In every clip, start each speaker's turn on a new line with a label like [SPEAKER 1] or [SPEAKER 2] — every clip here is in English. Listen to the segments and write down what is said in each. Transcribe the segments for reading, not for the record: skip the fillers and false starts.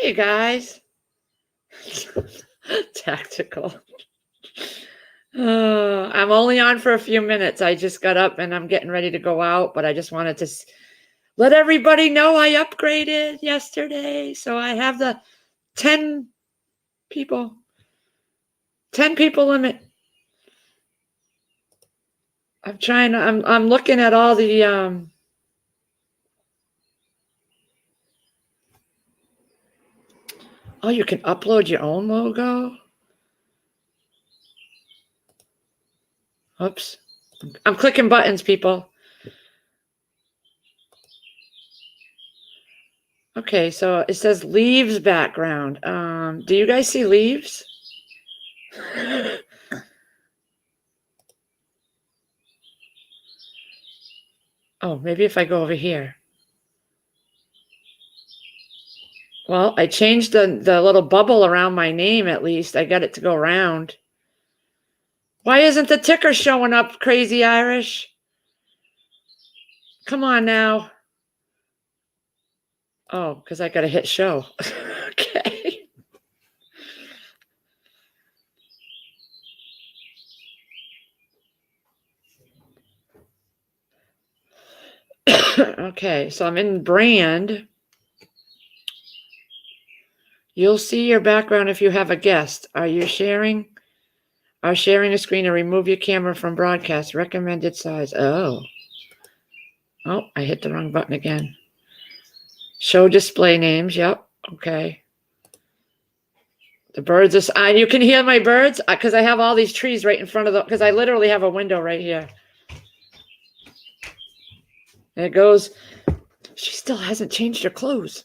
[SPEAKER 1] Hey, guys. Tactical. I'm only on for a few minutes. I just got up and I'm getting ready to go out, but I just wanted to let everybody know I upgraded yesterday. So I have the 10 people limit. I'm looking at all the, oh, you can upload your own logo. Oops. I'm clicking buttons, people. Okay, so it says leaves background. Do you guys see leaves? Oh, maybe if I go over here. Well, I changed the little bubble around my name at least. I got it to go round. Why isn't the ticker showing up, Crazy Irish? Come on now. Oh, because I got to hit show. Okay. Okay, so I'm in brand. You'll see your background if you have a guest. Are you sharing? Are sharing a screen or remove your camera from broadcast. Recommended size. Oh, I hit the wrong button again. Show display names. Yep. Okay. The birds are, you can hear my birds because I have all these trees right in front of because I literally have a window right here. There it goes. She still hasn't changed her clothes.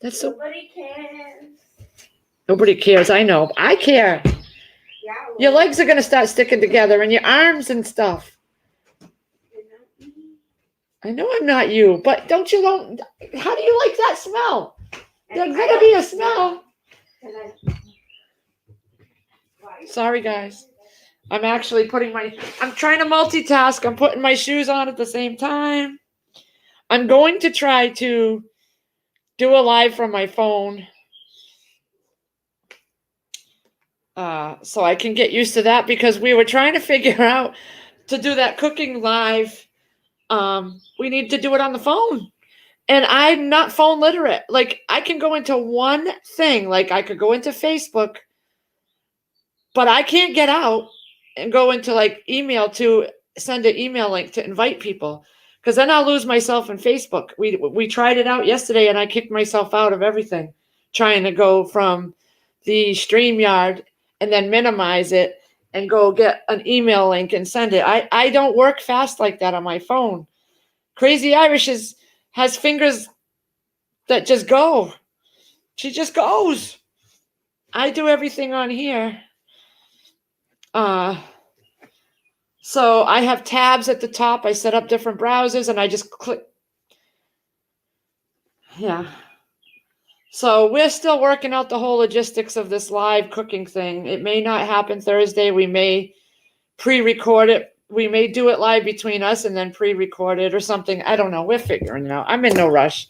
[SPEAKER 1] That's so.
[SPEAKER 2] Nobody cares.
[SPEAKER 1] Nobody cares. I know. I care.
[SPEAKER 2] Yeah, well,
[SPEAKER 1] Your legs are going to start sticking together and your arms and stuff. I know I'm not you, but how do you like that smell? There's going to be a smell. Sorry, guys. I'm actually I'm trying to multitask. I'm putting my shoes on at the same time. I'm going to try to do a live from my phone. So I can get used to that because we were trying to figure out to do that cooking live. We need to do it on the phone. And I'm not phone literate. Like I can go into one thing. Like I could go into Facebook, but I can't get out and go into like email to send an email link to invite people. Because then I'll lose myself in Facebook. We tried it out yesterday and I kicked myself out of everything. Trying to go from the StreamYard and then minimize it and go get an email link and send it. I don't work fast like that on my phone. Crazy Irish has fingers that just go. She just goes. I do everything on here. So I have tabs at the top. I set up different browsers and I just click. Yeah. So we're still working out the whole logistics of this live cooking thing. It may not happen Thursday. We may pre-record it. We may do it live between us and then pre-record it or something. I don't know. We're figuring it out. I'm in no rush.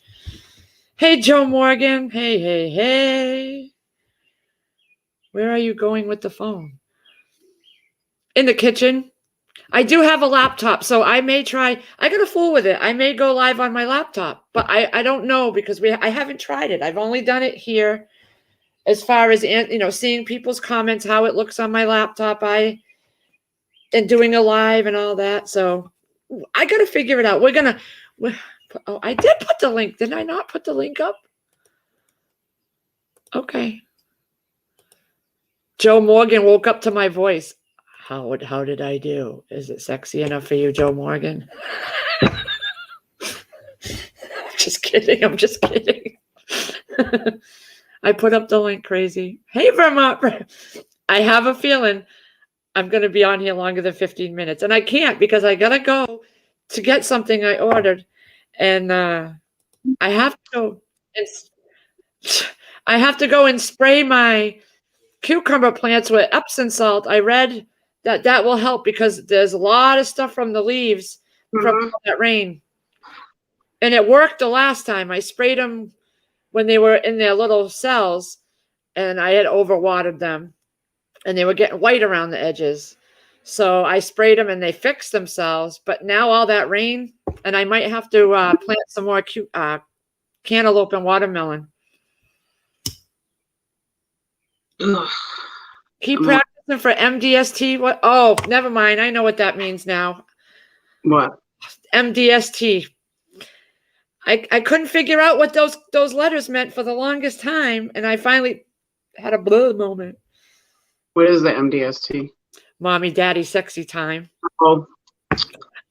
[SPEAKER 1] Hey, Joe Morgan. Hey. Where are you going with the phone? In the kitchen. I do have a laptop, so I may try. I got to fool with it. I may go live on my laptop, but I don't know because I haven't tried it. I've only done it here as far as, seeing people's comments, how it looks on my laptop. And doing a live and all that. So I got to figure it out. I did put the link. Did I not put the link up? Okay. Joe Morgan woke up to my voice. How did I do? Is it sexy enough for you, Joe Morgan? Just kidding. I'm just kidding. I put up the link, Crazy. Hey, Vermont. I have a feeling I'm going to be on here longer than 15 minutes. And I can't because I got to go to get something I ordered. And I have to go and spray my cucumber plants with Epsom salt. I read that will help because there's a lot of stuff from the leaves from that rain. And it worked the last time. I sprayed them when they were in their little cells, and I had overwatered them, and they were getting white around the edges. So I sprayed them and they fixed themselves. But now all that rain, and I might have to plant some more cantaloupe and watermelon.
[SPEAKER 3] Ugh.
[SPEAKER 1] Keep practicing for MDST. What? Oh, never mind. I know what that means now.
[SPEAKER 3] What?
[SPEAKER 1] MDST. I couldn't figure out what those letters meant for the longest time, and I finally had a blur moment.
[SPEAKER 3] What is the MDST?
[SPEAKER 1] Mommy, daddy, sexy time.
[SPEAKER 3] Oh.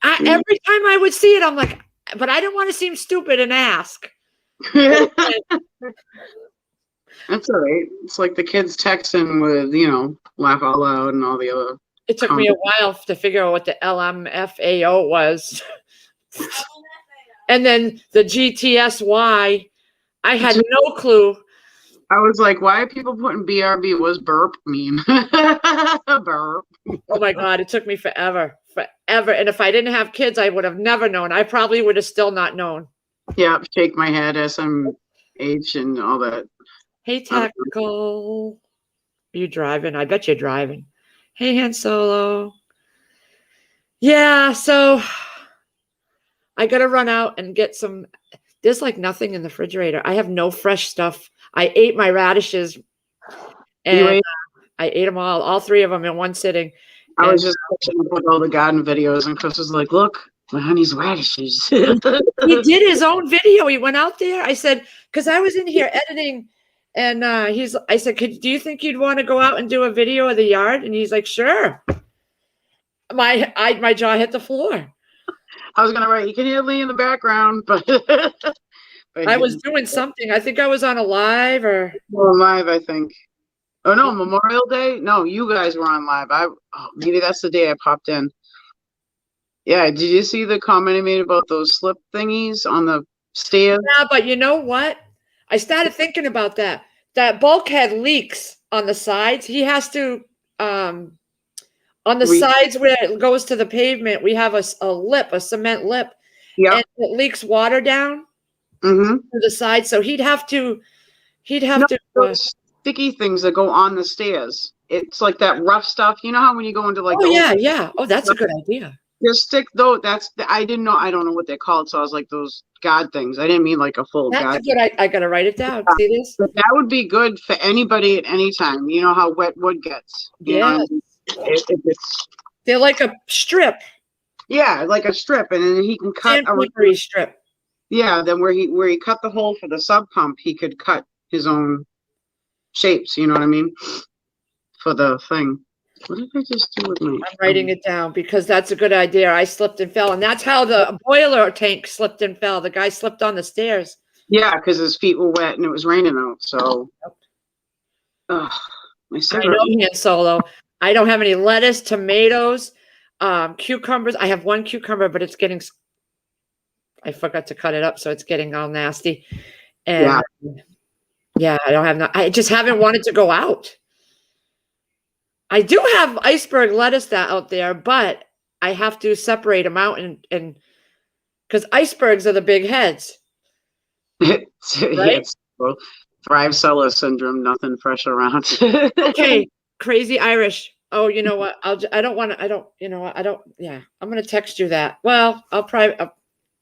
[SPEAKER 1] Every time I would see it, I'm like, but I didn't want to seem stupid and ask.
[SPEAKER 3] That's all right. It's like the kids texting with, laugh out loud and all the other.
[SPEAKER 1] It took me a while to figure out what the LMFAO was. And then the GTSY, I had no clue.
[SPEAKER 3] I was like, why are people putting BRB? What does burp mean? Burp.
[SPEAKER 1] Oh my God, it took me forever. And if I didn't have kids, I would have never known. I probably would have still not known.
[SPEAKER 3] Yeah, shake my head, SMH and all that.
[SPEAKER 1] Hey, Tactical. Are you driving? I bet you're driving. Hey, Han Solo. Yeah, so I got to run out and get some. There's like nothing in the refrigerator. I have no fresh stuff. I ate my radishes, and I ate them all 3 of them in one sitting.
[SPEAKER 3] I was just watching all the garden videos, and Chris was like, look, my honey's radishes.
[SPEAKER 1] He did his own video. He went out there. I said, because I was in here editing, and I said, do you think you'd want to go out and do a video of the yard? And he's like, sure. My jaw hit the floor.
[SPEAKER 3] I was gonna write, you can hear Lee in the background, but
[SPEAKER 1] I was doing something. I think I was on a live
[SPEAKER 3] live, I think. Oh no, Memorial Day? No, you guys were on live. Maybe that's the day I popped in. Yeah, did you see the comment I made about those slip thingies on the stairs?
[SPEAKER 1] Yeah, but you know what? I started thinking about that. That bulkhead leaks on the sides. He has to on the sides where it goes to the pavement, we have a cement lip.
[SPEAKER 3] Yeah.
[SPEAKER 1] And it leaks water down
[SPEAKER 3] to
[SPEAKER 1] the side. So he'd have to
[SPEAKER 3] those sticky things that go on the stairs. It's like that rough stuff. You know how when you go into like
[SPEAKER 1] yeah. Oh, that's a good idea.
[SPEAKER 3] Just stick though. I didn't know. I don't know what they're called. So I was like those guard things. I didn't mean like a full guard.
[SPEAKER 1] That's good. I gotta write it down. See this?
[SPEAKER 3] But that would be good for anybody at any time. You know how wet wood gets.
[SPEAKER 1] Yeah. They're like a strip.
[SPEAKER 3] Yeah, like a strip, and then he can cut
[SPEAKER 1] a strip.
[SPEAKER 3] Yeah, then where he cut the hole for the sub pump, he could cut his own shapes. You know what I mean? For the thing. What did I just do with my?
[SPEAKER 1] I'm writing it down because that's a good idea. I slipped and fell, and that's how the boiler tank slipped and fell. The guy slipped on the stairs.
[SPEAKER 3] Yeah, because his feet were wet and it was raining out. So, my
[SPEAKER 1] I know, Han Solo. I don't have any lettuce, tomatoes, cucumbers. I have one cucumber, but it's getting. I forgot to cut it up, so it's getting all nasty. And yeah, I don't have. I just haven't wanted to go out. I do have iceberg lettuce out there, but I have to separate them out and because icebergs are the big heads.
[SPEAKER 3] Right?
[SPEAKER 1] It's
[SPEAKER 3] Thrive seller syndrome. Nothing fresh around.
[SPEAKER 1] Okay, crazy Irish. Oh, you know what? I don't want to. You know what? Yeah, I'm gonna text you that. Well, I'll private.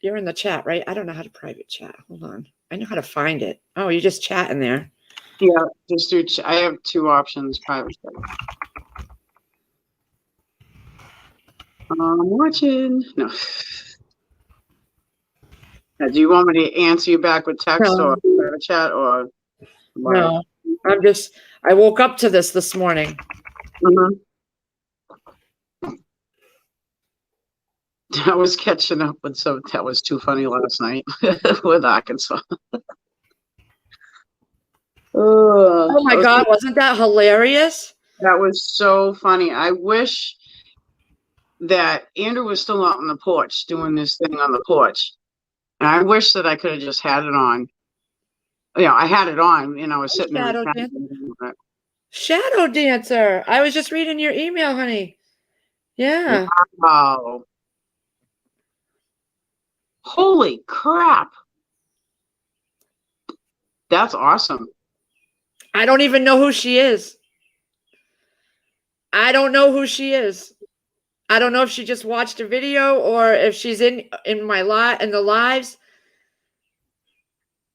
[SPEAKER 1] You're in the chat, right? I don't know how to private chat. Hold on. I know how to find it. Oh, you just chat in there.
[SPEAKER 3] Yeah, just do. I have 2 options. Private chat. I'm watching. No. Now, do you want me to answer you back with text or private chat or?
[SPEAKER 1] No, I woke up to this morning.
[SPEAKER 3] I was catching up with that was too funny last night with Arkansas.
[SPEAKER 1] Oh my God, wasn't that hilarious?
[SPEAKER 3] That was so funny. I wish that Andrew was still out on the porch doing this thing on the porch. And I wish that I could have just had it on. I had it on, I was sitting there.
[SPEAKER 1] Shadow Dancer. I was just reading your email, honey. Yeah.
[SPEAKER 3] Wow. Holy crap. That's awesome.
[SPEAKER 1] I don't even know who she is. I don't know who she is. I don't know if she just watched a video or if she's in the lives.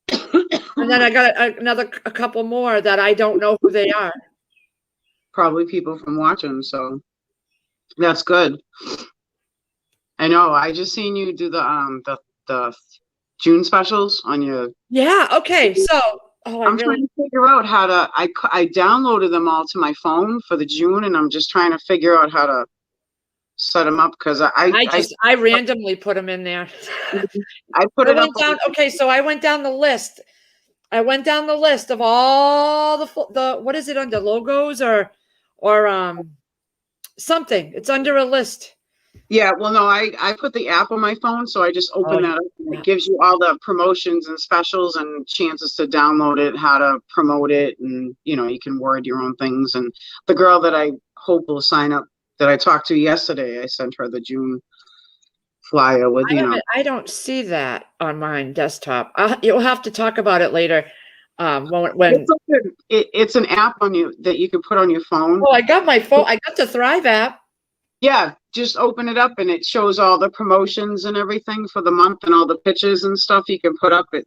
[SPEAKER 1] And then I got a couple more that I don't know who they are.
[SPEAKER 3] Probably people from watching, so that's good. I know. I just seen you do the June specials on your.
[SPEAKER 1] Yeah. Okay. So,
[SPEAKER 3] I'm trying to figure out how to. I downloaded them all to my phone for the June, and I'm just trying to figure out how to set them up because
[SPEAKER 1] I randomly put them in there.
[SPEAKER 3] I put it up.
[SPEAKER 1] Okay, so I went down the list. I went down the list of all the what is it under logos or something. It's under a list.
[SPEAKER 3] Yeah, well, no, I put the app on my phone, so I just open that up. And it gives you all the promotions and specials and chances to download it, how to promote it, and you can word your own things. And the girl that I hope will sign up that I talked to yesterday, I sent her the June flyer with
[SPEAKER 1] I don't see that on my desktop. You'll have to talk about it later. When
[SPEAKER 3] it's an app on you that you can put on your phone.
[SPEAKER 1] Oh, I got my phone. I got the Thrive app.
[SPEAKER 3] Yeah, just open it up and it shows all the promotions and everything for the month and all the pictures and stuff you can put up. It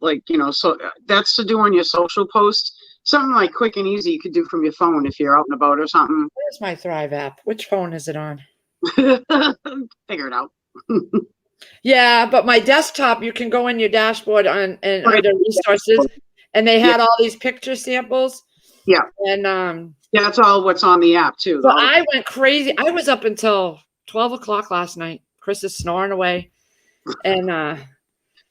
[SPEAKER 3] so that's to do on your social posts. Something like quick and easy you could do from your phone if you're out and about or something.
[SPEAKER 1] Where's my Thrive app? Which phone is it on?
[SPEAKER 3] Figure it out.
[SPEAKER 1] Yeah, but my desktop, you can go in your dashboard and under resources, and they had all these picture samples.
[SPEAKER 3] Yeah,
[SPEAKER 1] and
[SPEAKER 3] that's all what's on the app too.
[SPEAKER 1] So I went crazy. I was up until 12 o'clock last night. Chris is snoring away. And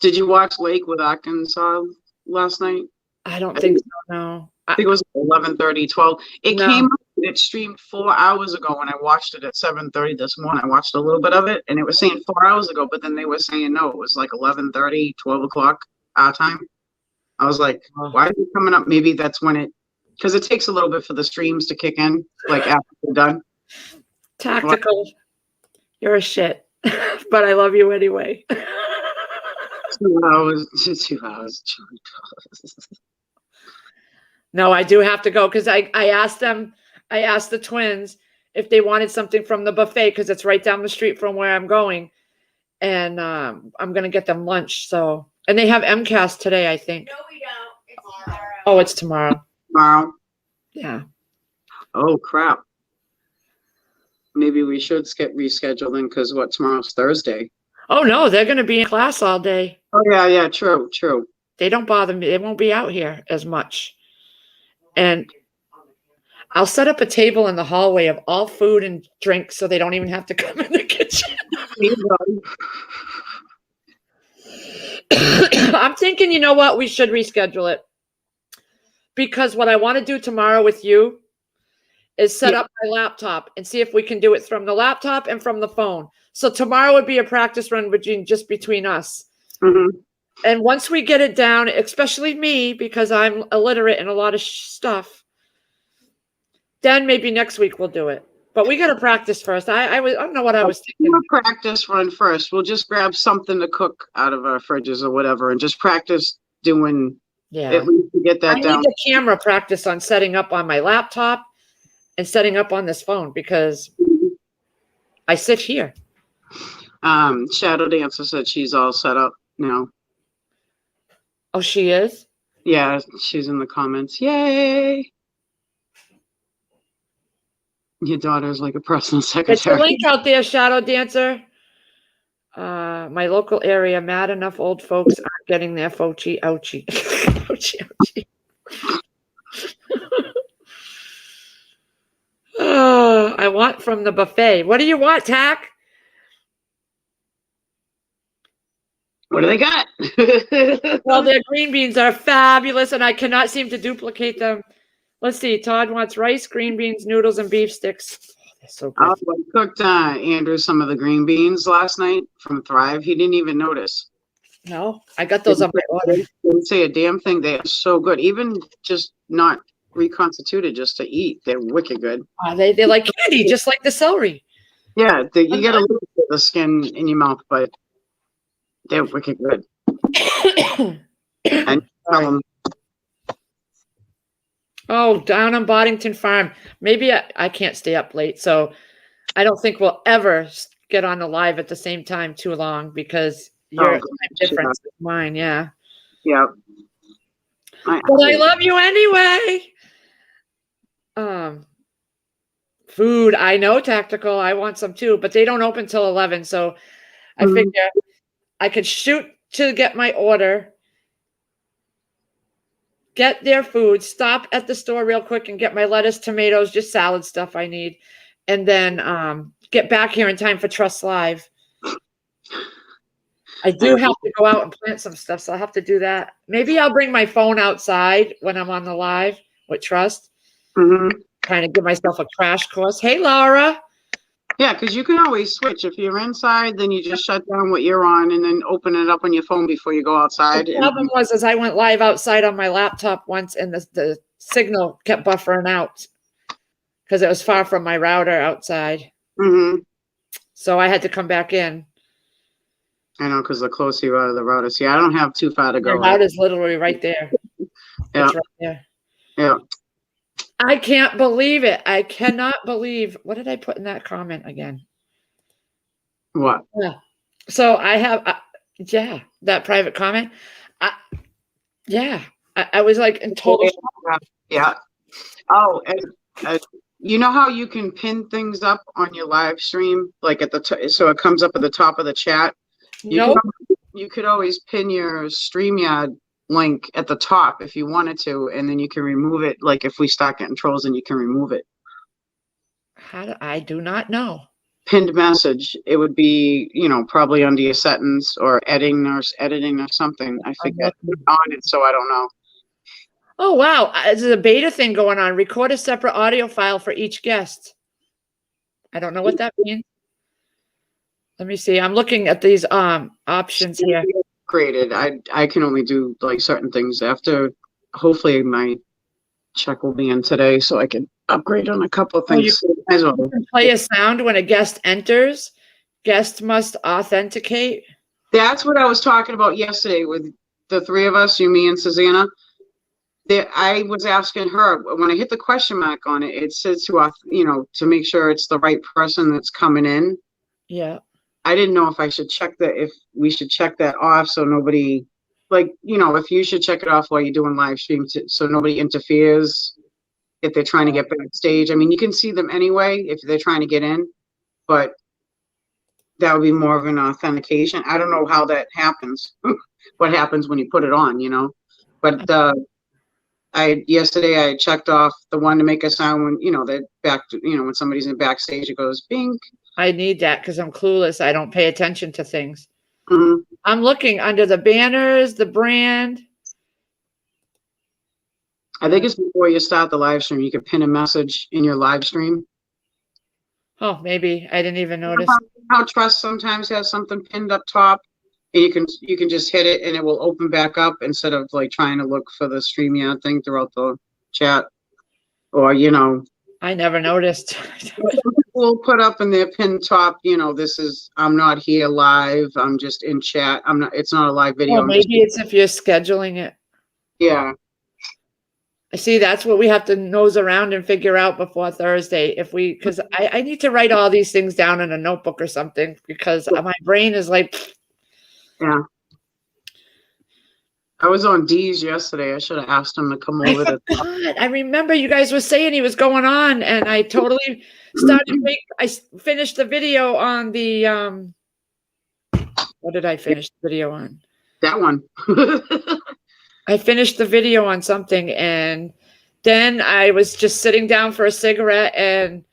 [SPEAKER 3] did you watch Lake with Arkansas last night?
[SPEAKER 1] I don't think so. No,
[SPEAKER 3] I think it was 11:30, 12. It came up. It streamed 4 hours ago, and I watched it at 7:30 this morning. I watched a little bit of it, and it was saying 4 hours ago, but then they were saying no, it was like 11:30, 12 o'clock our time. I was like, why is it coming up? Maybe that's when because it takes a little bit for the streams to kick in, like after they're done.
[SPEAKER 1] Tactical. You're a shit, but I love you anyway.
[SPEAKER 3] 2 hours, 2 hours.
[SPEAKER 1] No, I do have to go because I asked the twins if they wanted something from the buffet because it's right down the street from where I'm going. And I'm going to get them lunch. So, and they have MCAS today, I think.
[SPEAKER 2] No, we don't. It's tomorrow.
[SPEAKER 1] Oh, it's tomorrow.
[SPEAKER 3] Tomorrow?
[SPEAKER 1] Yeah.
[SPEAKER 3] Oh, crap. Maybe we should get rescheduling because tomorrow's Thursday.
[SPEAKER 1] Oh, no, they're going to be in class all day.
[SPEAKER 3] Oh, yeah, true.
[SPEAKER 1] They don't bother me. They won't be out here as much. And I'll set up a table in the hallway of all food and drinks so they don't even have to come in the kitchen. I'm thinking, you know what? We should reschedule it. Because what I want to do tomorrow with you is set up my laptop and see if we can do it from the laptop and from the phone. So tomorrow would be a practice run between us.
[SPEAKER 3] Mm-hmm.
[SPEAKER 1] And once we get it down, especially me, because I'm illiterate in a lot of stuff, then maybe next week we'll do it. But we got to practice first. I don't know what I was thinking.
[SPEAKER 3] We'll practice run first. We'll just grab something to cook out of our fridges or whatever and just practice doing.
[SPEAKER 1] Yeah.
[SPEAKER 3] At least to get that down.
[SPEAKER 1] I need the camera practice on setting up on my laptop and setting up on this phone because I sit here.
[SPEAKER 3] Shadow Dancer said she's all set up now.
[SPEAKER 1] Oh, she is?
[SPEAKER 3] Yeah, she's in the comments. Yay! Your daughter's like a personal secretary.
[SPEAKER 1] It's a link out there, Shadow Dancer. My local area, mad enough old folks aren't getting their fochi ouchie. Fochi ouchie. Oh, I want from the buffet. What do you want, Tack?
[SPEAKER 3] What do they got?
[SPEAKER 1] Well, their green beans are fabulous, and I cannot seem to duplicate them. Let's see. Todd wants rice, green beans, noodles, and beef sticks. Oh, they're so good.
[SPEAKER 3] I cooked Andrew some of the green beans last night from Thrive. He didn't even notice.
[SPEAKER 1] No, I got those on my order.
[SPEAKER 3] Didn't say a damn thing. They are so good. Even just not reconstituted, just to eat. They're wicked good.
[SPEAKER 1] They're like candy, just like the celery.
[SPEAKER 3] Yeah, you get a little bit of the skin in your mouth, but they're wicked good. And
[SPEAKER 1] Oh, down on Boddington Farm. Maybe I can't stay up late, so I don't think we'll ever get on the live at the same time too long because your
[SPEAKER 3] Oh,
[SPEAKER 1] time
[SPEAKER 3] gosh,
[SPEAKER 1] difference is mine, yeah.
[SPEAKER 3] yeah.
[SPEAKER 1] But I love you anyway. Food, I know Tactical. I want some too, but they don't open till 11, so I
[SPEAKER 3] Mhm.
[SPEAKER 1] figure I could shoot to get my order, get their food, stop at the store real quick and get my lettuce, tomatoes, just salad stuff I need, and then get back here in time for Trust Live. I do have to go out and plant some stuff, so I'll have to do that. Maybe I'll bring my phone outside when I'm on the live with Trust.
[SPEAKER 3] Mhm.
[SPEAKER 1] Kind of give myself a crash course. Hey, Laura.
[SPEAKER 3] Yeah, because you can always switch. If you're inside, then you just shut down what you're on and then open it up on your phone before you go outside.
[SPEAKER 1] The problem was is I went live outside on my laptop once and the signal kept buffering out because it was far from my router outside.
[SPEAKER 3] Mhm.
[SPEAKER 1] So I had to come back in.
[SPEAKER 3] I know, because the closer you are to the router. See, I don't have too far to
[SPEAKER 1] Your
[SPEAKER 3] go.
[SPEAKER 1] router's literally right there.
[SPEAKER 3] Yeah.
[SPEAKER 1] It's right there.
[SPEAKER 3] Yeah.
[SPEAKER 1] I can't believe it. I cannot believe. What did I put in that comment again?
[SPEAKER 3] What?
[SPEAKER 1] Yeah. So I have, that private comment. I was like in total shock.
[SPEAKER 3] Yeah. Oh, and you know how you can pin things up on your live stream, like at the so it comes up at the top of the chat.
[SPEAKER 1] No,
[SPEAKER 3] You could always pin your StreamYard link at the top if you wanted to, and then you can remove it. Like if we start getting trolls, then you can remove it.
[SPEAKER 1] I do not know.
[SPEAKER 3] Pinned message. It would be, probably under your settings or editing or something. I forget on it, so I don't know.
[SPEAKER 1] Oh, wow. There's a beta thing going on. Record a separate audio file for each guest. I don't know what that means. Let me see. I'm looking at these options here.
[SPEAKER 3] Created. I can only do like certain things after. Hopefully my check will be in today, so I can upgrade on a couple of things.
[SPEAKER 1] You can play a sound when a guest enters. Guest must authenticate.
[SPEAKER 3] That's what I was talking about yesterday with the three of us, you, me, and Susanna. I was asking her when I hit the question mark on it. It says to make sure it's the right person that's coming in.
[SPEAKER 1] Yeah.
[SPEAKER 3] I didn't know if we should check that off so nobody, if you should check it off while you're doing live stream so nobody interferes if they're trying to get backstage. I mean, you can see them anyway if they're trying to get in, but that would be more of an authentication. I don't know how that happens, what happens when you put it on, but yesterday I checked off the one to make a sound when, when somebody's in backstage, it goes bing.
[SPEAKER 1] I need that because I'm clueless. I don't pay attention to things.
[SPEAKER 3] Mm-hmm.
[SPEAKER 1] I'm looking under the banners, the brand.
[SPEAKER 3] I think it's before you start the live stream. You can pin a message in your live stream.
[SPEAKER 1] Oh, maybe I didn't even notice.
[SPEAKER 3] How Trust sometimes has something pinned up top, and you can just hit it and it will open back up instead of like trying to look for the StreamYard thing throughout the chat, or
[SPEAKER 1] I never noticed.
[SPEAKER 3] We'll put up in their pin top, I'm not here live. I'm just in chat. It's not a live video.
[SPEAKER 1] Well, maybe it's if you're scheduling it.
[SPEAKER 3] Yeah.
[SPEAKER 1] I see. That's what we have to nose around and figure out before Thursday. Because I need to write all these things down in a notebook or something because my brain is like.
[SPEAKER 3] Yeah. I was on D's yesterday. I should have asked him to come over.
[SPEAKER 1] I remember you guys were saying he was going on, and I totally started. I finished the video on the. What did I finish the video on?
[SPEAKER 3] That one.
[SPEAKER 1] I finished the video on something, and then I was just sitting down for a cigarette, and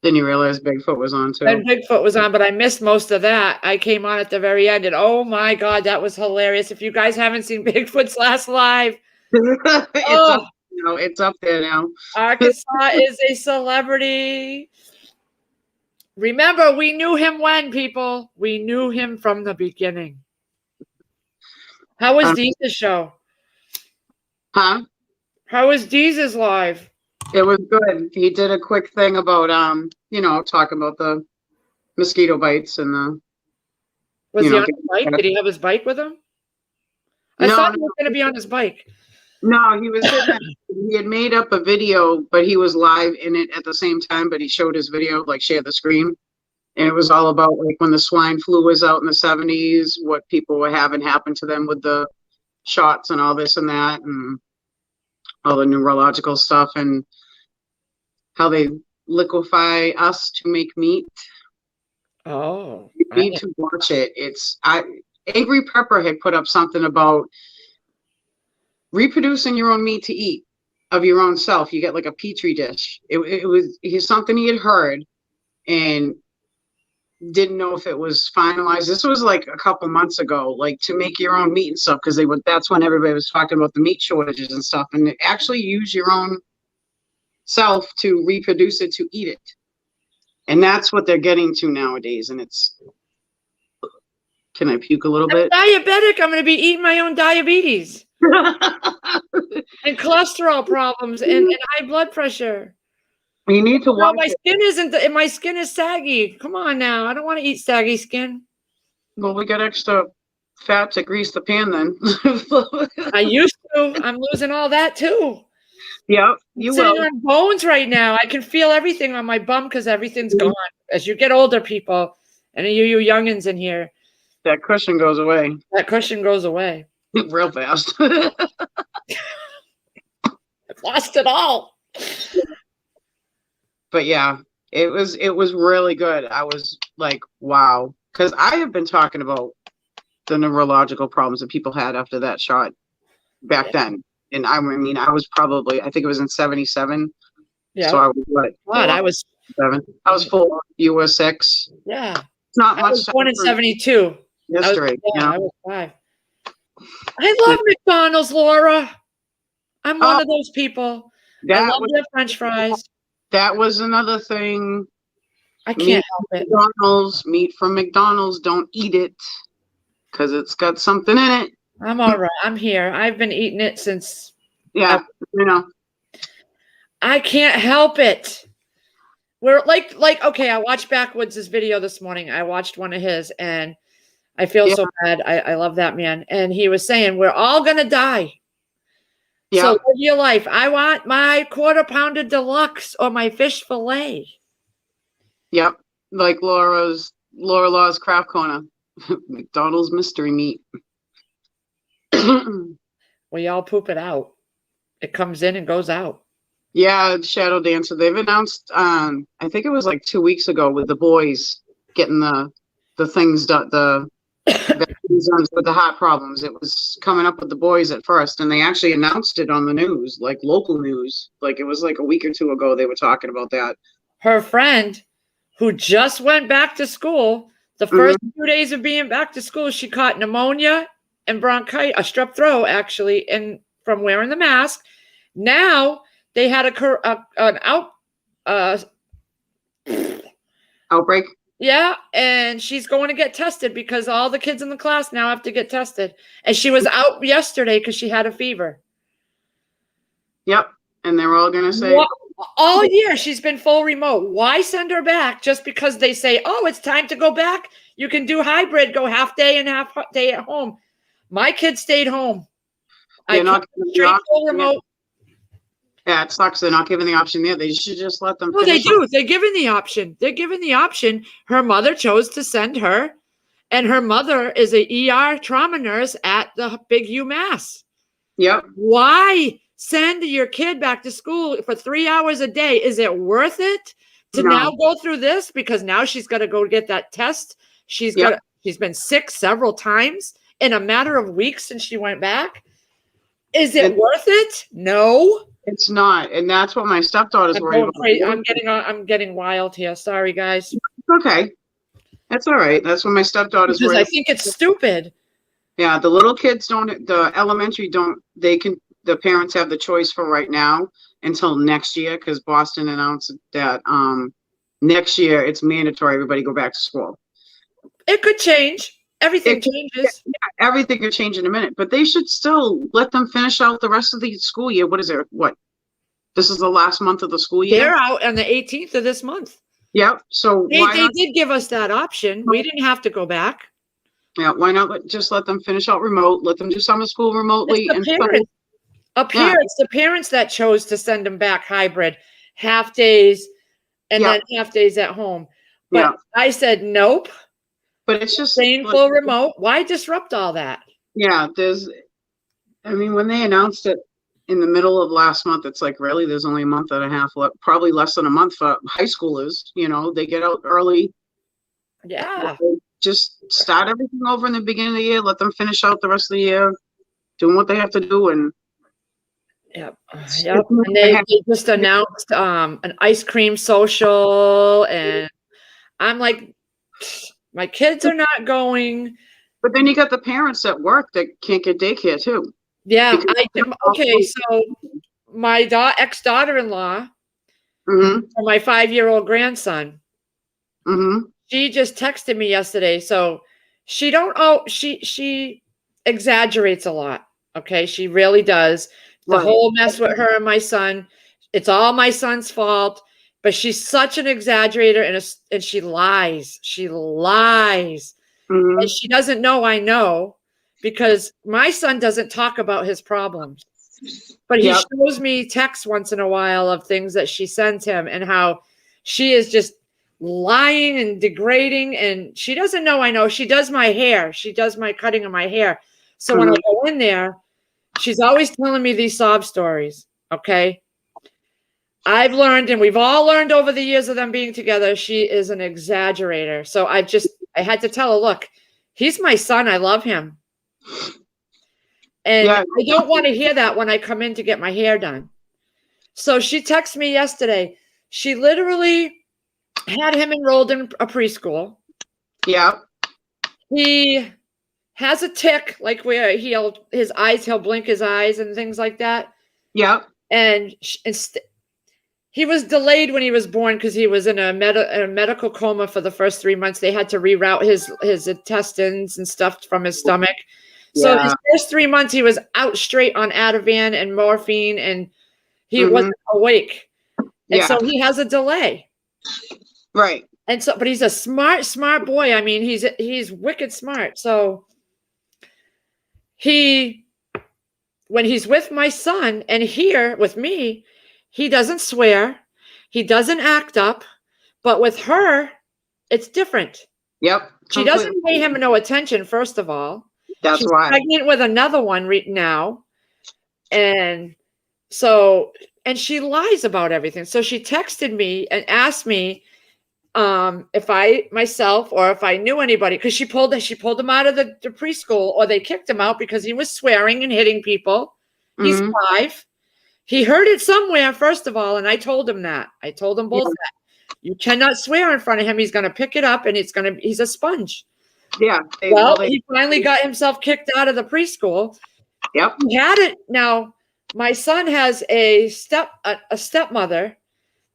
[SPEAKER 3] then you realized Bigfoot was on too.
[SPEAKER 1] Then Bigfoot was on, but I missed most of that. I came on at the very end, and oh my God, that was hilarious. If you guys haven't seen Bigfoot's last live,
[SPEAKER 3] it's up there now.
[SPEAKER 1] Arkansas is a celebrity. Remember, we knew him when, people. We knew him from the beginning. How was Deeze's show?
[SPEAKER 3] Huh?
[SPEAKER 1] How was Deeze's live?
[SPEAKER 3] It was good. He did a quick thing about, talking about the mosquito bites and the.
[SPEAKER 1] Was he on his bike? Did he have his bike with him? I thought he was going to be on his bike.
[SPEAKER 3] No, he was sitting there. He had made up a video, but he was live in it at the same time, but he showed his video, like shared the screen. And it was all about like when the swine flu was out in the 70s, what people were having happen to them with the shots and all this and that, and all the neurological stuff, and how they liquefy us to make meat.
[SPEAKER 1] Oh,
[SPEAKER 3] You need to watch it. Angry Pepper had put up something about reproducing your own meat to eat of your own self. You get like a petri dish. It was something he had heard and didn't know if it was finalized. This was like a couple months ago, like to make your own meat and stuff, because that's when everybody was talking about the meat shortages and stuff, and actually use your own self to reproduce it, to eat it. And that's what they're getting to nowadays. And it's, can I puke a little bit?
[SPEAKER 1] I'm diabetic. I'm going to be eating my own diabetes and cholesterol problems and high blood pressure.
[SPEAKER 3] You need to watch
[SPEAKER 1] my skin isn't, my skin is saggy. Come on now. I don't want to eat saggy skin.
[SPEAKER 3] Well, we got extra fat to grease the pan then.
[SPEAKER 1] I used to. I'm losing all that too.
[SPEAKER 3] Yeah, you will.
[SPEAKER 1] Sitting on bones right now. I can feel everything on my bum because everything's gone. As you get older, people, and you youngins in here,
[SPEAKER 3] that cushion goes away.
[SPEAKER 1] That cushion goes away.
[SPEAKER 3] Real fast.
[SPEAKER 1] I've lost it all.
[SPEAKER 3] But yeah, it was really good. I was like, wow. Because I have been talking about the neurological problems that people had after that shot back then. And I mean, I was probably, I think it was in 77.
[SPEAKER 1] Yeah.
[SPEAKER 3] So I was what?
[SPEAKER 1] God, I was
[SPEAKER 3] 7. I was 4. You were 6.
[SPEAKER 1] Yeah.
[SPEAKER 3] It's not
[SPEAKER 1] I
[SPEAKER 3] much.
[SPEAKER 1] was born in 72.
[SPEAKER 3] History.
[SPEAKER 1] I was 5. I love McDonald's, Laura. I'm one of those people. I love their French fries.
[SPEAKER 3] That was another thing.
[SPEAKER 1] I can't help it.
[SPEAKER 3] McDonald's, meat from McDonald's, don't eat it because it's got something in it.
[SPEAKER 1] I'm all right. I'm here. I've been eating it since.
[SPEAKER 3] Yeah, you know.
[SPEAKER 1] I can't help it. We're like, okay, I watched Backwoods' video this morning. I watched one of his, and I feel so bad. I love that man. And he was saying, we're all going to die. Yeah. So live your life. I want my quarter pounder deluxe or my fish fillet.
[SPEAKER 3] Yep. Like Laura Law's Craft Corner. McDonald's mystery meat.
[SPEAKER 1] We all poop it out. It comes in and goes out.
[SPEAKER 3] Yeah, Shadow Dancer. They've announced, I think it was like 2 weeks ago with the boys getting the things done, the with the heart problems. It was coming up with the boys at first, and they actually announced it on the news, like local news. Like it was like a week or two ago they were talking about that.
[SPEAKER 1] Her friend, who just went back to school, the first 2 days of being back to school, she caught pneumonia and bronchitis, a strep throat actually, and from wearing the mask. Now they had an
[SPEAKER 3] outbreak.
[SPEAKER 1] Yeah, and she's going to get tested because all the kids in the class now have to get tested. And she was out yesterday because she had a fever.
[SPEAKER 3] Yep, and they're all going to say...
[SPEAKER 1] all year she's been full remote. Why send her back just because they say, oh, it's time to go back? You can do hybrid, go half day and half day at home. My kids stayed home. I kept straight full remote.
[SPEAKER 3] Yeah, it sucks. They're not giving the option there. They should just let them.
[SPEAKER 1] No, they do. They're giving the option. They're giving the option. Her mother chose to send her, and her mother is a ER trauma nurse at the big UMass.
[SPEAKER 3] Yep.
[SPEAKER 1] Why send your kid back to school for 3 hours a day? Is it worth it to now go through this? Because now she's got to go get that test. She's been sick several times in a matter of weeks since she went back. Is it worth it? No.
[SPEAKER 3] It's not, and that's what my stepdaughter's worried about.
[SPEAKER 1] I'm getting wild here. Sorry, guys.
[SPEAKER 3] Okay, that's all right. That's what my stepdaughter's worried.
[SPEAKER 1] I think it's stupid.
[SPEAKER 3] Yeah, the little kids don't. The elementary don't. They can. The parents have the choice for right now until next year, because Boston announced that next year it's mandatory. Everybody go back to school. It
[SPEAKER 1] could change. Everything changes.
[SPEAKER 3] Everything could change in a minute, but they should still let them finish out the rest of the school year. What is it? What? This is the last month of the school year?
[SPEAKER 1] They're out on the 18th of this month.
[SPEAKER 3] Yep. So
[SPEAKER 1] they did give us that option. We didn't have to go back.
[SPEAKER 3] Yeah. Why not just let them finish out remote? Let them do summer school remotely.
[SPEAKER 1] Up
[SPEAKER 3] Yeah.
[SPEAKER 1] here, it's the parents that chose to send them back hybrid, half days, and
[SPEAKER 3] Yeah.
[SPEAKER 1] then half days at home. But
[SPEAKER 3] Yeah.
[SPEAKER 1] I said, nope,
[SPEAKER 3] But it's just
[SPEAKER 1] staying
[SPEAKER 3] like,
[SPEAKER 1] full remote. Why disrupt all that?
[SPEAKER 3] yeah, I mean, when they announced it in the middle of last month, it's like, really, there's only a month and a half left, probably less than a month for high schoolers. They get out early.
[SPEAKER 1] Yeah.
[SPEAKER 3] Just start everything over in the beginning of the year. Let them finish out the rest of the year, doing what they have to do. And
[SPEAKER 1] Yep.
[SPEAKER 3] it's
[SPEAKER 1] Yep. And they just announced an ice cream social, and I'm like, my kids are not going.
[SPEAKER 3] But then you got the parents at work that can't get daycare too.
[SPEAKER 1] Yeah.
[SPEAKER 3] Because
[SPEAKER 1] Okay. So my ex-daughter-in-law
[SPEAKER 3] Mm-hmm.
[SPEAKER 1] for my 5-year-old grandson,
[SPEAKER 3] Mm-hmm.
[SPEAKER 1] she just texted me yesterday. So she exaggerates a lot. Okay. She really does. The
[SPEAKER 3] Right.
[SPEAKER 1] whole mess with her and my son, it's all my son's fault. But she's such an exaggerator, and she lies. She lies.
[SPEAKER 3] Mm-hmm.
[SPEAKER 1] And she doesn't know I know, because my son doesn't talk about his problems. But he
[SPEAKER 3] Yep.
[SPEAKER 1] shows me texts once in a while of things that she sends him, and how she is just lying and degrading. And she doesn't know I know. She does my hair. She does my cutting of my hair. So when I go in there, she's always telling me these sob stories. Okay. I've learned, and we've all learned over the years of them being together, she is an exaggerator. So I had to tell her, look, he's my son. I love him. And
[SPEAKER 3] Yeah.
[SPEAKER 1] I don't want to hear that when I come in to get my hair done. So she texted me yesterday. She literally had him enrolled in a preschool.
[SPEAKER 3] Yeah.
[SPEAKER 1] He has a tick, like where he'll blink his eyes and things like that.
[SPEAKER 3] Yeah.
[SPEAKER 1] And he was delayed when he was born because he was in a medical coma for the first 3 months. They had to reroute his intestines and stuff from his stomach. So his first 3 months, he was out straight on Ativan and morphine, and he wasn't awake. And so he has a delay.
[SPEAKER 3] Right.
[SPEAKER 1] And so, but he's a smart boy. I mean, he's wicked smart. So when he's with my son and here with me, he doesn't swear. He doesn't act up. But with her, it's different.
[SPEAKER 3] Yep.
[SPEAKER 1] She doesn't pay him no attention, first of all.
[SPEAKER 3] That's
[SPEAKER 1] She's
[SPEAKER 3] why.
[SPEAKER 1] pregnant with another one now. And so, and she lies about everything. So she texted me and asked me if I myself, or if I knew anybody, because she pulled him out of the preschool, or they kicked him out because he was swearing and hitting people. He's 5. He heard it somewhere, first of all, and I told him that. I told them both that. You cannot swear in front of him. He's going to pick it up, and he's a sponge.
[SPEAKER 3] Yeah.
[SPEAKER 1] He finally got himself kicked out of the preschool.
[SPEAKER 3] Yep.
[SPEAKER 1] He had it. Now, my son has a stepmother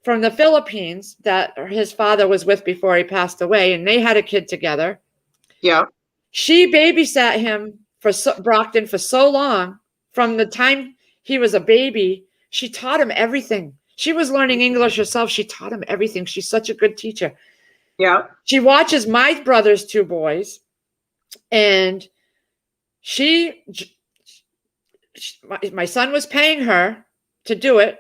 [SPEAKER 1] from the Philippines that his father was with before he passed away, and they had a kid together.
[SPEAKER 3] Yeah.
[SPEAKER 1] She babysat him for Brockton for so long. From the time he was a baby, she taught him everything. She was learning English herself. She taught him everything. She's such a good teacher.
[SPEAKER 3] Yeah.
[SPEAKER 1] She watches my brother's 2 boys, and my son was paying her to do it,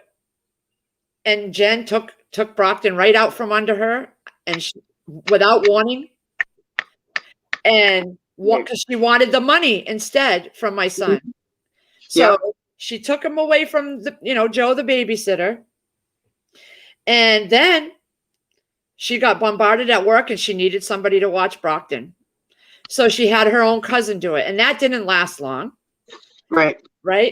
[SPEAKER 1] and Jen took Brockton right out from under her, and without warning, and because she wanted the money instead from my son. So she took him away from Joe, the babysitter, and then she got bombarded at work, and she needed somebody to watch Brockton. So she had her own cousin do it, and that didn't last long. Right.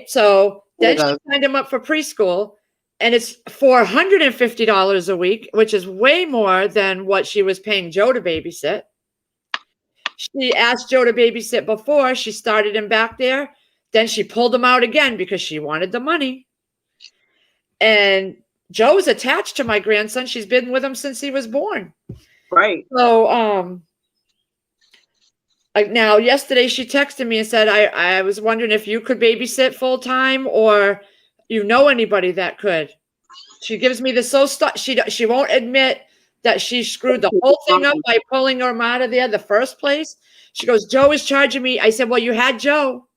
[SPEAKER 1] So then she signed him up for preschool, and it's $450 a week, which is way more than what she was paying Joe to babysit. She asked Joe to babysit before she started him back there. Then she pulled him out again because she wanted the money. And Joe's attached to my grandson. She's been with him since he was born.
[SPEAKER 3] Right.
[SPEAKER 1] So, now yesterday she texted me and said, I was wondering if you could babysit full time, or you know anybody that could. She gives me she won't admit that she screwed the whole thing up by pulling him out of there the first place. She goes, Joe is charging me. I said, well, you had Joe.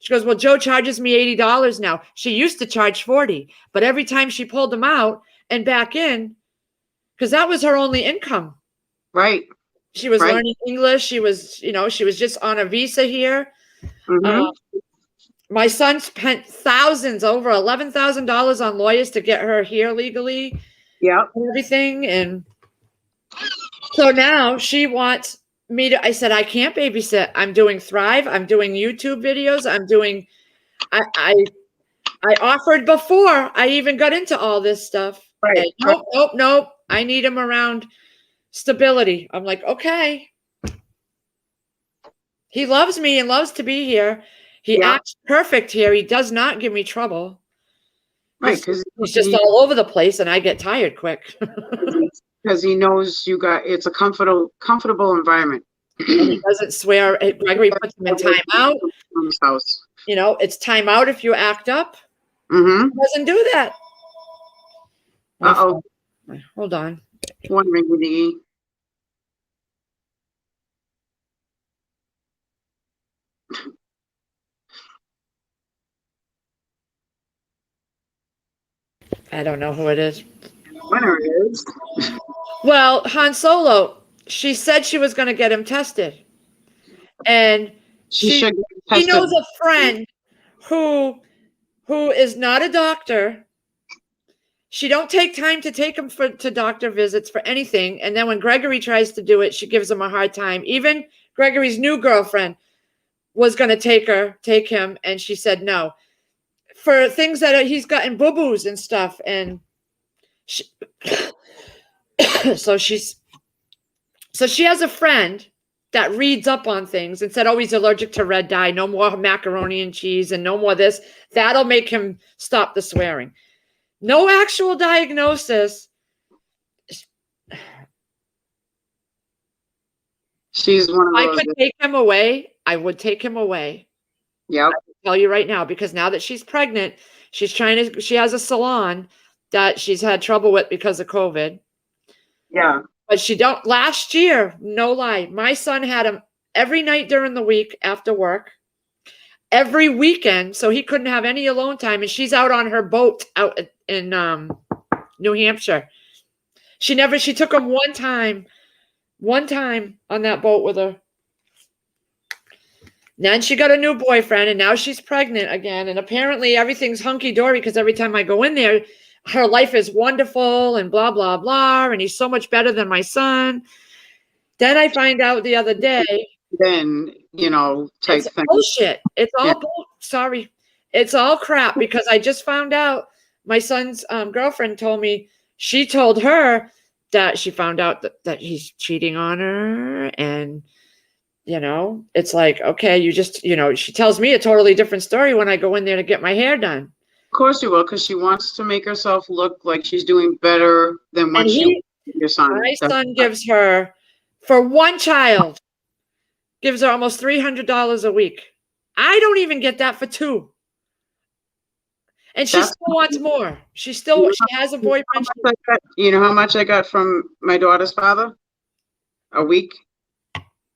[SPEAKER 1] She goes, well, Joe charges me $80 now. She used to charge 40, but every time she pulled them out and back in, because that was her only income.
[SPEAKER 3] Right.
[SPEAKER 1] She was
[SPEAKER 3] Right.
[SPEAKER 1] learning English. She was, she was just on a visa here.
[SPEAKER 3] Mm-hmm.
[SPEAKER 1] My son spent thousands, over $11,000 on lawyers to get her here legally.
[SPEAKER 3] Yep.
[SPEAKER 1] And everything. And so now she wants me to, I said, I can't babysit. I'm doing Thrive. I'm doing YouTube videos. I offered before I even got into all this stuff.
[SPEAKER 3] Right.
[SPEAKER 1] And nope. I need him around stability. I'm like, okay. He loves me and loves to be here. He acts perfect here. He does not give me trouble.
[SPEAKER 3] Right. Because
[SPEAKER 1] he's just all over the place and I get tired quick.
[SPEAKER 3] Because he knows it's a comfortable environment.
[SPEAKER 1] And he doesn't swear. Gregory puts him in timeout.
[SPEAKER 3] House.
[SPEAKER 1] It's timeout if you act up.
[SPEAKER 3] Mm-hmm.
[SPEAKER 1] He doesn't do that.
[SPEAKER 3] Uh-oh.
[SPEAKER 1] Hold on.
[SPEAKER 3] One ringy.
[SPEAKER 1] I don't know who it is.
[SPEAKER 3] Winner is.
[SPEAKER 1] Well, Han Solo, she said she was going to get him tested. And she knows a friend who is not a doctor. She don't take time to take him to doctor visits for anything. And then when Gregory tries to do it, she gives him a hard time. Even Gregory's new girlfriend was going to take him. And she said no. For things that he's gotten boo-boos and stuff. And so she has a friend that reads up on things and said, oh, he's allergic to red dye. No more macaroni and cheese and no more this. That'll make him stop the swearing. No actual diagnosis.
[SPEAKER 3] She's one of those.
[SPEAKER 1] I could take him away. I would take him away.
[SPEAKER 3] Yep.
[SPEAKER 1] I can tell you right now, because now that she's pregnant, she has a salon that she's had trouble with because of COVID.
[SPEAKER 3] Yeah.
[SPEAKER 1] But last year, no lie, my son had him every night during the week after work, every weekend, so he couldn't have any alone time. And she's out on her boat out in New Hampshire. She took him one time on that boat with her. Then she got a new boyfriend, and now she's pregnant again. And apparently everything's hunky-dory because every time I go in there, her life is wonderful and blah, blah, blah. And he's so much better than my son. Then I find out the other day.
[SPEAKER 3] Then, type
[SPEAKER 1] it's
[SPEAKER 3] thing.
[SPEAKER 1] Bullshit. It's all sorry. It's all crap because I just found out my son's girlfriend told me, she told her that she found out that he's cheating on her. And, it's like, okay, you just, she tells me a totally different story when I go in there to get my hair done.
[SPEAKER 3] Of course you will, because she wants to make herself look like she's doing better than what your son.
[SPEAKER 1] My son gives her, for one child, gives her almost $300 a week. I don't even get that for two. And she still wants more. She has a boyfriend.
[SPEAKER 3] You know how much I got from my daughter's father? A week?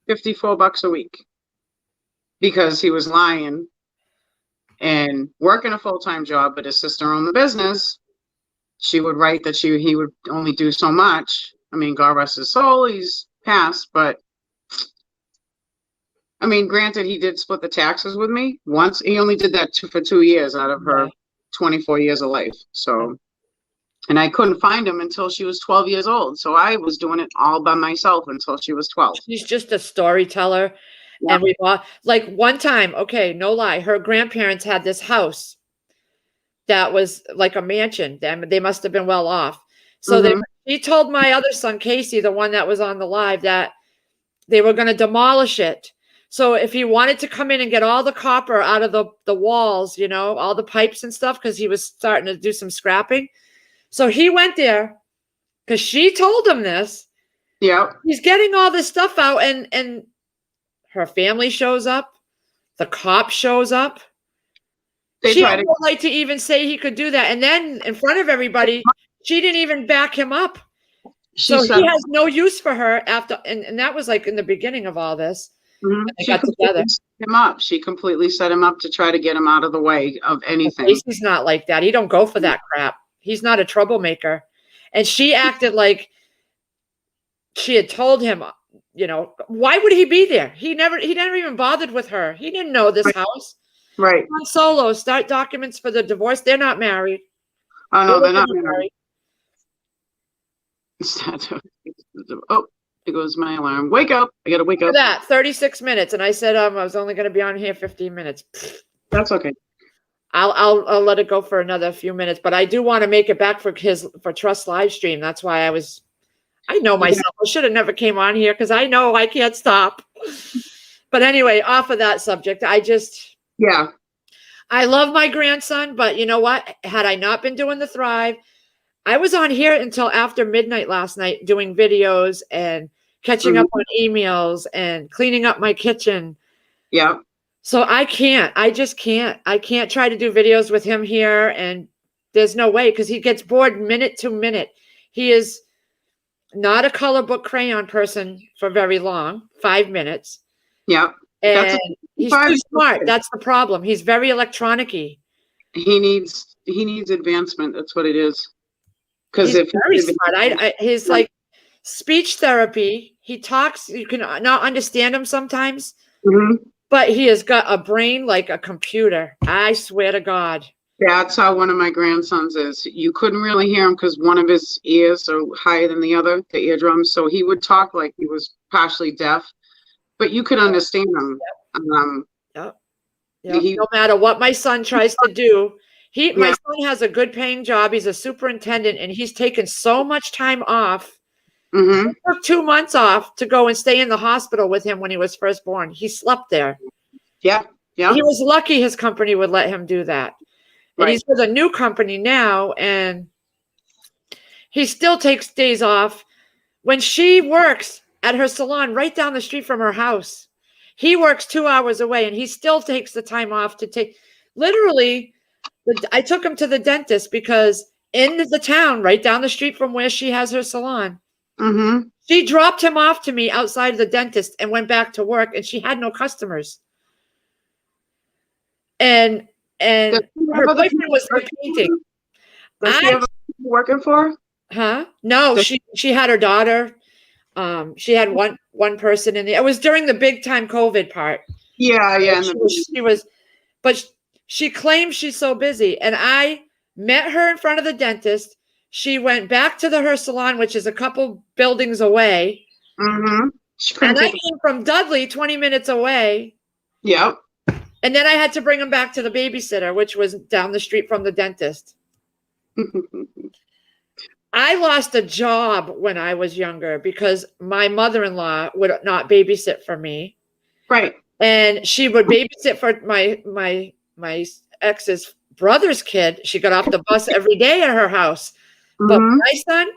[SPEAKER 3] $54 a week. Because he was lying and working a full-time job, but his sister owned the business. She would write that he would only do so much. I mean, God rest his soul, he's passed, but I mean, granted, he did split the taxes with me once. He only did that for 2 years out of her 24 years of life. So, and I couldn't find him until she was 12 years old. So I was doing it all by myself until she was 12.
[SPEAKER 1] She's just a storyteller. Yeah. And we bought, like, one time, okay, no lie, her grandparents had this house that was like a mansion. They must have been well off. So she told my other son, Casey, the one that was on the live, that they were going to demolish it. So if he wanted to come in and get all the copper out of the walls, all the pipes and stuff, because he was starting to do some scrapping. So he went there because she told him this.
[SPEAKER 3] Yeah.
[SPEAKER 1] He's getting all this stuff out, and her family shows up. The cop shows up. She had no right to even say he could do that. And then in front of everybody, she didn't even back him up. So he has no use for her after. And that was like in the beginning of all this. They
[SPEAKER 3] She
[SPEAKER 1] got together.
[SPEAKER 3] completely set him up. She completely set him up to try to get him out of the way of anything.
[SPEAKER 1] Casey's not like that. He don't go for that crap. He's not a troublemaker. And she acted like she had told him, why would he be there? He never even bothered with her. He didn't know this house.
[SPEAKER 3] Right.
[SPEAKER 1] On Solo, start documents for the divorce. They're not married.
[SPEAKER 3] Oh, no, they're
[SPEAKER 1] They
[SPEAKER 3] not
[SPEAKER 1] were
[SPEAKER 3] married. Oh, there goes my alarm. Wake up. I got to wake
[SPEAKER 1] Look
[SPEAKER 3] up.
[SPEAKER 1] at that, 36 minutes. And I said, I was only going to be on here 15 minutes.
[SPEAKER 3] That's okay.
[SPEAKER 1] I'll let it go for another few minutes, but I do want to make it back for Trust live stream. That's why I know myself. I should have never came on here because I know I can't stop. But anyway, off of that subject, I love my grandson, but you know what? Had I not been doing the Thrive, I was on here until after midnight last night doing videos and catching up on emails and cleaning up my kitchen.
[SPEAKER 3] Yeah.
[SPEAKER 1] So I just can't. I can't try to do videos with him here, and there's no way because he gets bored minute to minute. He is not a color book crayon person for very long, 5 minutes.
[SPEAKER 3] Yeah.
[SPEAKER 1] And he's too smart. That's the problem. He's very electronic-y.
[SPEAKER 3] He needs advancement. That's what it is. Because
[SPEAKER 1] He's very smart. His like speech therapy. He talks. You can not understand him sometimes, but he has got a brain like a computer. I swear to God.
[SPEAKER 3] That's how one of my grandsons is. You couldn't really hear him because one of his ears are higher than the other, the eardrums. So he would talk like he was partially deaf, but you could understand him.
[SPEAKER 1] No matter what my son tries to do, my son has a good paying job. He's a superintendent, and he's taken so much time off. He took 2 months off to go and stay in the hospital with him when he was first born. He slept there.
[SPEAKER 3] Yeah.
[SPEAKER 1] He was lucky his company would let him do that. And he's with a new company now, and he still takes days off. When she works at her salon right down the street from her house, he works 2 hours away, and he still takes the time off to take. Literally, I took him to the dentist because in the town right down the street from where she has her salon, she dropped him off to me outside of the dentist and went back to work, and she had no customers. And her boyfriend was painting.
[SPEAKER 3] Does she have working for her?
[SPEAKER 1] Huh? No, she had her daughter. She had one person in there. It was during the big time COVID part.
[SPEAKER 3] Yeah.
[SPEAKER 1] She was, but she claims she's so busy. And I met her in front of the dentist. She went back to her salon, which is a couple buildings away. And I came from Dudley, 20 minutes away.
[SPEAKER 3] Yep.
[SPEAKER 1] And then I had to bring him back to the babysitter, which was down the street from the dentist. I lost a job when I was younger because my mother-in-law would not babysit for me.
[SPEAKER 3] Right. And
[SPEAKER 1] she would babysit for my ex's brother's kid. She got off the bus every day at her house. But my son,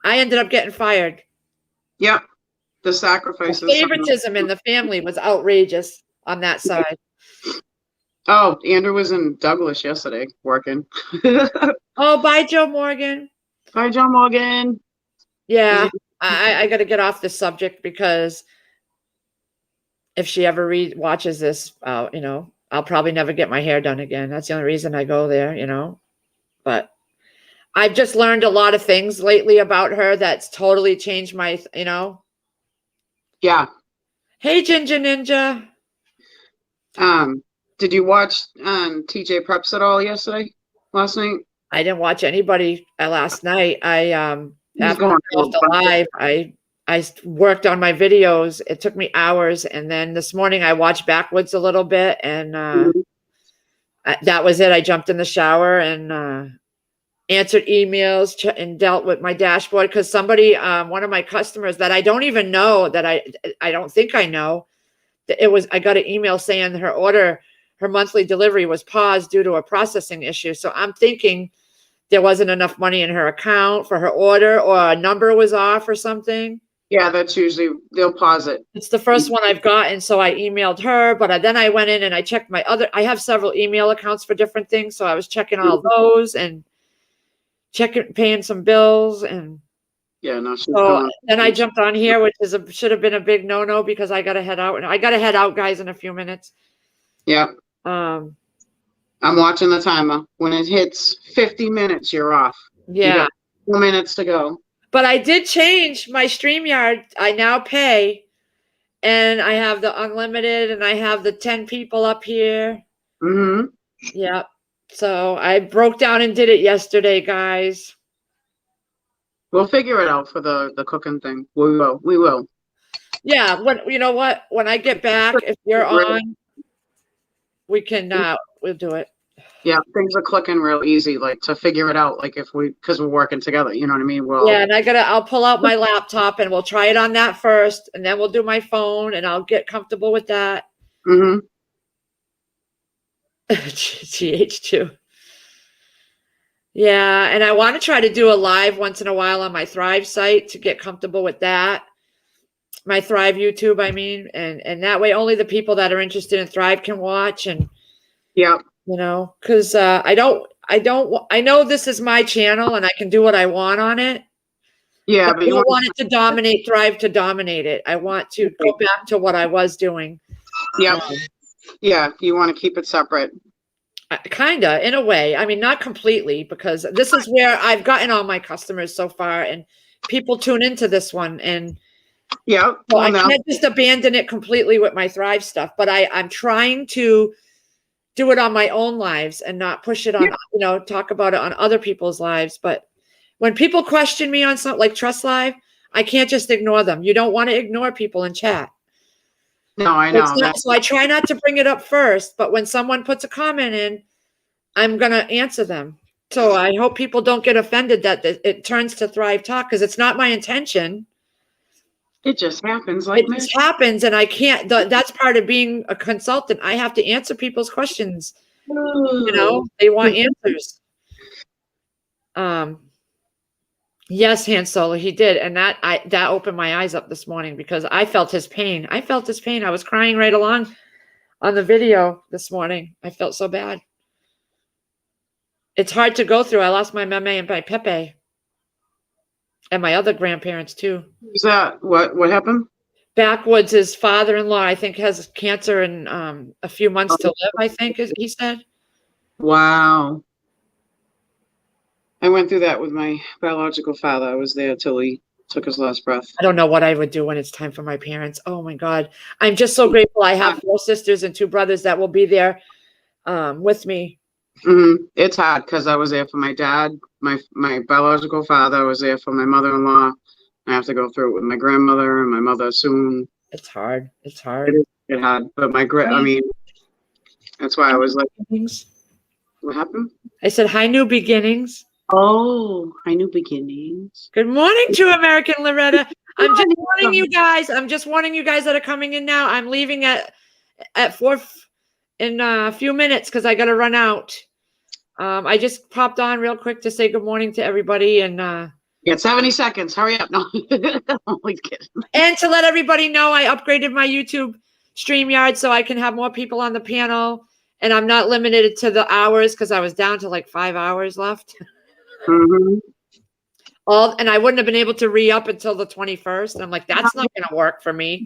[SPEAKER 1] I ended up getting fired.
[SPEAKER 3] Yep. The sacrifices.
[SPEAKER 1] The favoritism in the family was outrageous on that side.
[SPEAKER 3] Oh, Andrew was in Douglas yesterday working.
[SPEAKER 1] Oh, bye, Joe Morgan.
[SPEAKER 3] Bye, Joe Morgan.
[SPEAKER 1] Yeah, I got to get off this subject because if she ever watches this, I'll probably never get my hair done again. That's the only reason I go there, But I've just learned a lot of things lately about her that's totally changed my,
[SPEAKER 3] Yeah.
[SPEAKER 1] Hey, Ginger Ninja.
[SPEAKER 3] Did you watch TJ Preps at all last night?
[SPEAKER 1] I didn't watch anybody last night. After I went live, I worked on my videos. It took me hours, and then this morning I watched backwards a little bit, and that was it. I jumped in the shower and answered emails and dealt with my dashboard because somebody, one of my customers that I don't even know, that I don't think I know, I got an email saying her monthly delivery was paused due to a processing issue. So I'm thinking there wasn't enough money in her account for her order, or a number was off or something.
[SPEAKER 3] Yeah, that's usually, they'll pause it.
[SPEAKER 1] It's the first one I've gotten. So I emailed her, but then I went in and I checked I have several email accounts for different things. So I was checking all those and paying some bills. And
[SPEAKER 3] Yeah, no, she's
[SPEAKER 1] So
[SPEAKER 3] coming.
[SPEAKER 1] then I jumped on here, which should have been a big no-no because I got to head out. And I got to head out, guys, in a few minutes.
[SPEAKER 3] Yeah,
[SPEAKER 1] Um,
[SPEAKER 3] I'm watching the timer. When it hits 50 minutes, you're off. You
[SPEAKER 1] yeah.
[SPEAKER 3] got 2 minutes to go.
[SPEAKER 1] But I did change my StreamYard. I now pay, and I have the unlimited, and I have the 10 people up here.
[SPEAKER 3] Mm-hmm.
[SPEAKER 1] Yep. So I broke down and did it yesterday, guys.
[SPEAKER 3] We'll figure it out for the cooking thing. We will. We will.
[SPEAKER 1] Yeah. You know what? When I get back, if you're on, we can. We'll do it.
[SPEAKER 3] Yeah, things are clicking real easy. Like to figure it out. Like because we're working together. You know what I mean? Well.
[SPEAKER 1] Yeah, and I'll pull out my laptop and we'll try it on that first, and then we'll do my phone, and I'll get comfortable with that.
[SPEAKER 3] Mm-hmm.
[SPEAKER 1] GH2. Yeah, and I want to try to do a live once in a while on my Thrive site to get comfortable with that. My Thrive YouTube, I mean, and that way only the people that are interested in Thrive can watch. And
[SPEAKER 3] yeah,
[SPEAKER 1] you know, because I know this is my channel and I can do what I want on it.
[SPEAKER 3] yeah,
[SPEAKER 1] but I don't want it to dominate Thrive to dominate it. I want to go back to what I was doing.
[SPEAKER 3] Yeah, yeah, you want to keep it separate.
[SPEAKER 1] Kinda, in a way. I mean, not completely, because this is where I've gotten all my customers so far, and people tune into this one, and
[SPEAKER 3] yeah,
[SPEAKER 1] well, I can't just abandon it completely with my Thrive stuff. But I'm trying to do it on my own lives and not push it on, you know, talk about it on other people's lives. But when people question me on something like Trust Live, I can't just ignore them. You don't want to ignore people in chat.
[SPEAKER 3] No, I know.
[SPEAKER 1] So I try not to bring it up first, but when someone puts a comment in, I'm going to answer them. So I hope people don't get offended that it turns to Thrive Talk, because it's not my intention.
[SPEAKER 3] It just happens
[SPEAKER 1] it just happens, and I can't. That's part of being a consultant. I have to answer people's questions. You know, they want answers. Yes, Han Solo, he did, and that opened my eyes up this morning because I felt his pain. I was crying right along on the video this morning. I felt so bad. It's hard to go through. I lost my meme and my Pepe, and my other grandparents too.
[SPEAKER 3] Is that what happened?
[SPEAKER 1] Backwoods, his father-in-law, I think, has cancer and a few months to live, I think, he said.
[SPEAKER 3] Wow. I went through that with my biological father. I was there till he took his last breath.
[SPEAKER 1] I don't know what I would do when it's time for my parents. Oh my God. I'm just so grateful. I have 4 sisters and 2 brothers that will be there with me.
[SPEAKER 3] Mm-hmm. It's hard because I was there for my dad, my biological father. I was there for my mother-in-law. I have to go through it with my grandmother and my mother soon.
[SPEAKER 1] It's hard. It's hard.
[SPEAKER 3] It's hard. But I mean, that's why I was like, what happened?
[SPEAKER 1] I said, hi, new beginnings.
[SPEAKER 3] Oh, hi, new beginnings.
[SPEAKER 1] Good morning to American Loretta. I'm just warning you guys. That are coming in now. I'm leaving at 4 in a few minutes because I got to run out. I just popped on real quick to say good morning to everybody, and
[SPEAKER 3] you got 70 seconds. Hurry up. No, I'm always kidding.
[SPEAKER 1] And to let everybody know, I upgraded my YouTube StreamYard so I can have more people on the panel, and I'm not limited to the hours because I was down to like 5 hours left.
[SPEAKER 3] Mm-hmm.
[SPEAKER 1] And I wouldn't have been able to re-up until the 21st. And I'm like, that's not going to work for me.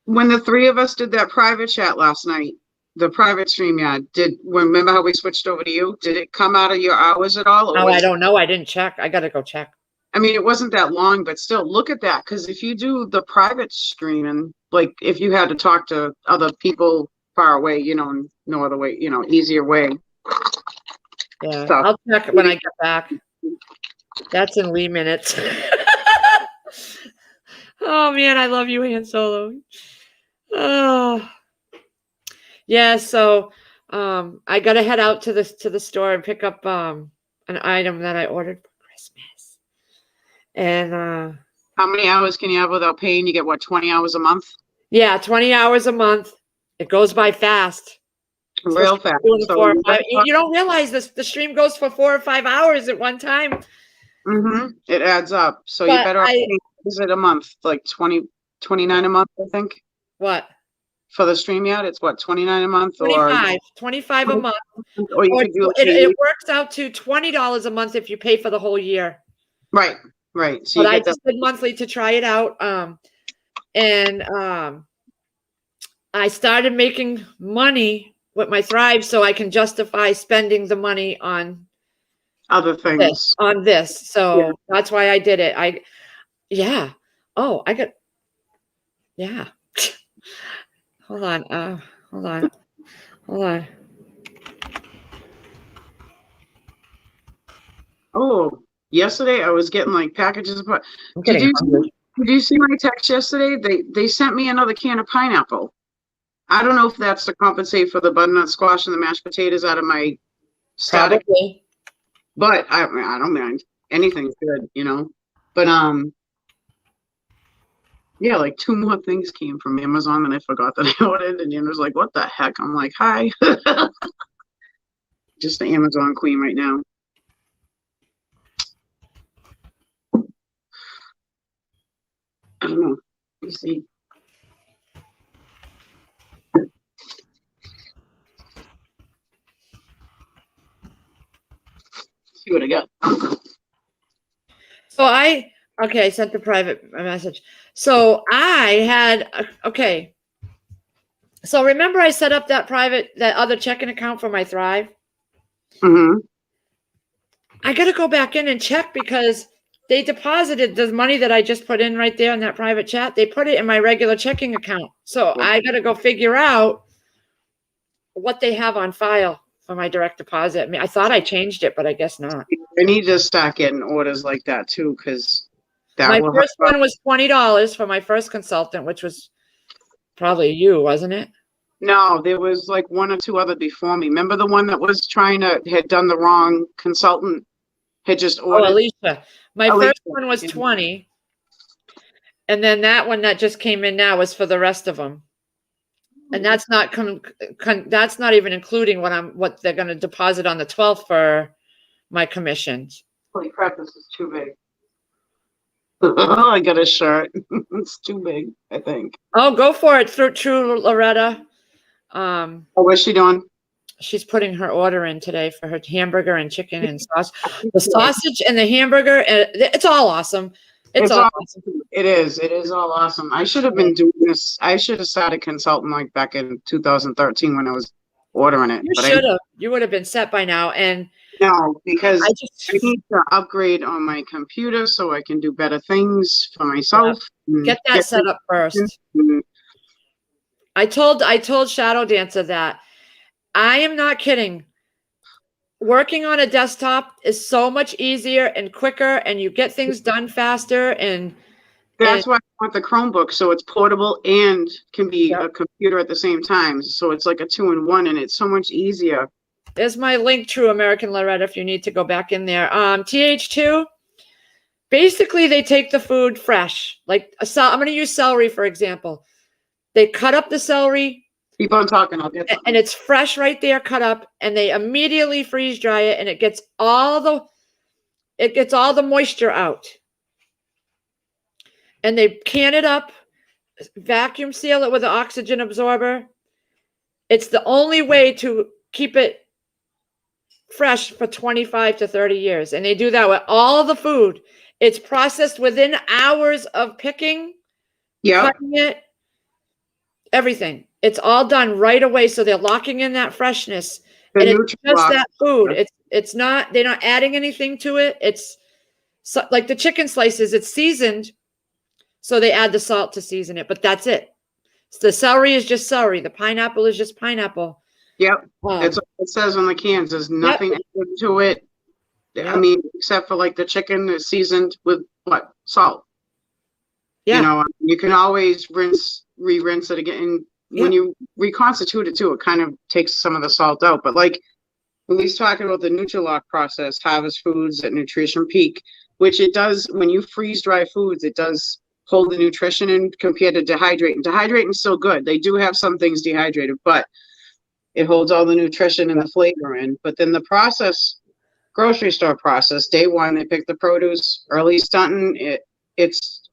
[SPEAKER 3] When the 3 of us did that private chat last night, the private StreamYard, remember how we switched over to you? Did it come out of your hours at all?
[SPEAKER 1] Oh, I don't know. I didn't check. I got to go check.
[SPEAKER 3] I mean, it wasn't that long, but still, look at that. Because if you do the private streaming, like if you had to talk to other people far away, you know, no other way, you know, easier way.
[SPEAKER 1] Yeah, so, I'll check when I get back. That's in Lee minutes. Oh man, I love you, Han Solo. Oh, yeah. So, I gotta head out to the store and pick up an item that I ordered for Christmas. And
[SPEAKER 3] how many hours can you have without paying? You get what, 20 hours a month?
[SPEAKER 1] Yeah, 20 hours a month. It goes by fast.
[SPEAKER 3] Real fast.
[SPEAKER 1] So you don't realize this. The stream goes for 4 or 5 hours at one time.
[SPEAKER 3] Mm-hmm. It adds up. So you better is it a month? Like 29 a month, I think.
[SPEAKER 1] What?
[SPEAKER 3] For the StreamYard, it's what, 29 a month?
[SPEAKER 1] 25 a month.
[SPEAKER 3] Or you could do
[SPEAKER 1] it works out to $20 a month if you pay for the whole year.
[SPEAKER 3] Right. Right. So
[SPEAKER 1] But
[SPEAKER 3] you
[SPEAKER 1] I
[SPEAKER 3] get that.
[SPEAKER 1] just did monthly to try it out. And I started making money with my Thrive so I can justify spending the money on
[SPEAKER 3] Other things.
[SPEAKER 1] this. So
[SPEAKER 3] Yeah.
[SPEAKER 1] that's why I did it. Yeah. Oh, yeah. Hold on. Hold on. Hold on.
[SPEAKER 3] Oh, yesterday I was getting like packages of.
[SPEAKER 1] I'm
[SPEAKER 3] Did
[SPEAKER 1] getting
[SPEAKER 3] you
[SPEAKER 1] hungry.
[SPEAKER 3] did you see my text yesterday? They sent me another can of pineapple. I don't know if that's to compensate for the butternut squash and the mashed potatoes out of my static,
[SPEAKER 1] Probably.
[SPEAKER 3] but I don't mind. Anything's good, you know. But yeah, like 2 more things came from Amazon and I forgot that I ordered, and Anna's like, "What the heck?" I'm like, "Hi." Just the Amazon queen right now. I don't know. Let me see. See what I got.
[SPEAKER 1] So I sent the private message. So I had okay. So remember I set up that other checking account for my Thrive?
[SPEAKER 3] Mm-hmm.
[SPEAKER 1] I got to go back in and check because they deposited the money that I just put in right there in that private chat. They put it in my regular checking account. So I got to go figure out what they have on file for my direct deposit. I mean, I thought I changed it, but I guess not.
[SPEAKER 3] I need to start getting orders like that too, because that
[SPEAKER 1] My
[SPEAKER 3] will
[SPEAKER 1] first
[SPEAKER 3] help.
[SPEAKER 1] one was $20 for my first consultant, which was probably you, wasn't it?
[SPEAKER 3] No, there was like one or two other before me. Remember the one that was had done the wrong consultant, had just
[SPEAKER 1] Oh,
[SPEAKER 3] ordered?
[SPEAKER 1] Alicia. My
[SPEAKER 3] Alicia,
[SPEAKER 1] first one was
[SPEAKER 3] yeah.
[SPEAKER 1] 20. And then that one that just came in now is for the rest of them. And that's not that's not even including what they're going to deposit on the 12th for my commissions.
[SPEAKER 3] Holy crap, this is too big. I got a shirt. It's too big, I think.
[SPEAKER 1] Oh, go for it, True Loretta.
[SPEAKER 3] Oh, what's she doing?
[SPEAKER 1] She's putting her order in today for her hamburger and chicken and sauce. The sausage and the hamburger, it's all awesome. It's all awesome.
[SPEAKER 3] It is. It is all awesome. I should have been doing this. I should have started consulting like back in 2013 when I was ordering it.
[SPEAKER 1] You
[SPEAKER 3] But
[SPEAKER 1] should have. You would have been set by now. And
[SPEAKER 3] no, because
[SPEAKER 1] I
[SPEAKER 3] I need to upgrade on my computer so I can do better things for myself.
[SPEAKER 1] Get that set up first. I told Shadow Dancer that I am not kidding. Working on a desktop is so much easier and quicker, and you get things done faster. And
[SPEAKER 3] that's why I want the Chromebook, so it's portable and can be a computer at the same time. So it's like a 2-in-1, and it's so much easier.
[SPEAKER 1] There's my link, True American Loretta, if you need to go back in there. TH2, basically they take the food fresh. Like I'm going to use celery, for example. They cut up the celery.
[SPEAKER 3] Keep on talking, I'll get
[SPEAKER 1] and it's fresh right there, cut up, and they immediately freeze dry it, and it gets all the moisture out. And they can it up, vacuum seal it with an oxygen absorber. It's the only way to keep it fresh for 25 to 30 years. And they do that with all the food. It's processed within hours of picking, cutting it, everything. It's all done right away. So they're locking in that freshness. And it's just that food. It's not, they're not adding anything to it. It's like the chicken slices, it's seasoned. So they add the salt to season it, but that's it. So the celery is just celery. The pineapple is just pineapple.
[SPEAKER 3] Yep. That's what it says on the cans. There's nothing added to it. I mean, except for like the chicken is seasoned with salt. Yeah. You know, you can always re-rinse it again. When you reconstitute it too, it kind of takes some of the salt out. But like when he's talking about the Nutri-Lock process, Harvest Foods at Nutrition Peak, which it does when you freeze dry foods, it does hold the nutrition in compared to dehydrating. Dehydrating is still good. They do have some things dehydrated, but it holds all the nutrition and the flavor in. But then the process, grocery store process, day one, they pick the produce, early stunting. It's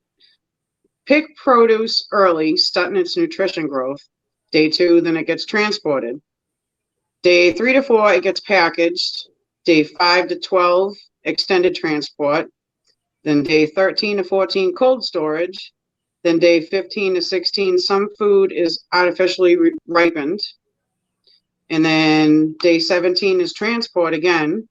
[SPEAKER 3] pick produce early, stunting its nutrition growth. Day two, then it gets transported. Day 3 to 4, it gets packaged. Day 5 to 12, extended transport. Then day 13 to 14, cold storage. Then day 15 to 16, some food is artificially ripened. And then day 17 is transport again.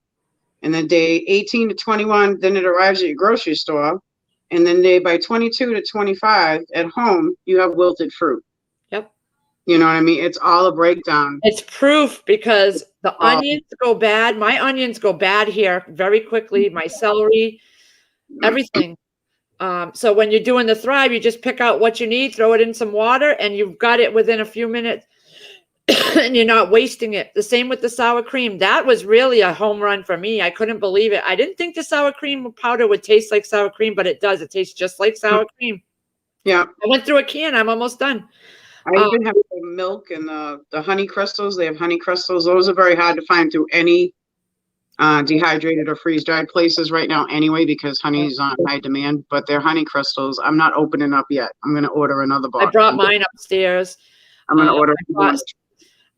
[SPEAKER 3] And then day 18 to 21, then it arrives at your grocery store. And then by 22 to 25 at home, you have wilted fruit.
[SPEAKER 1] Yep.
[SPEAKER 3] You know what I mean? It's all a breakdown.
[SPEAKER 1] It's proof because the onions go bad. My onions go bad here very quickly. My celery, everything. So when you're doing the Thrive, you just pick out what you need, throw it in some water, and you've got it within a few minutes. And you're not wasting it. The same with the sour cream. That was really a home run for me. I couldn't believe it. I didn't think the sour cream powder would taste like sour cream, but it does. It tastes just like sour cream.
[SPEAKER 3] Yeah.
[SPEAKER 1] I went through a can. I'm almost done.
[SPEAKER 3] I even have the milk and the honey crystals. They have honey crystals. Those are very hard to find through any dehydrated or freeze-dried places right now anyway, because honey is on high demand. But they're honey crystals. I'm not opening up yet. I'm going to order another box.
[SPEAKER 1] I brought mine upstairs.
[SPEAKER 3] I'm going to order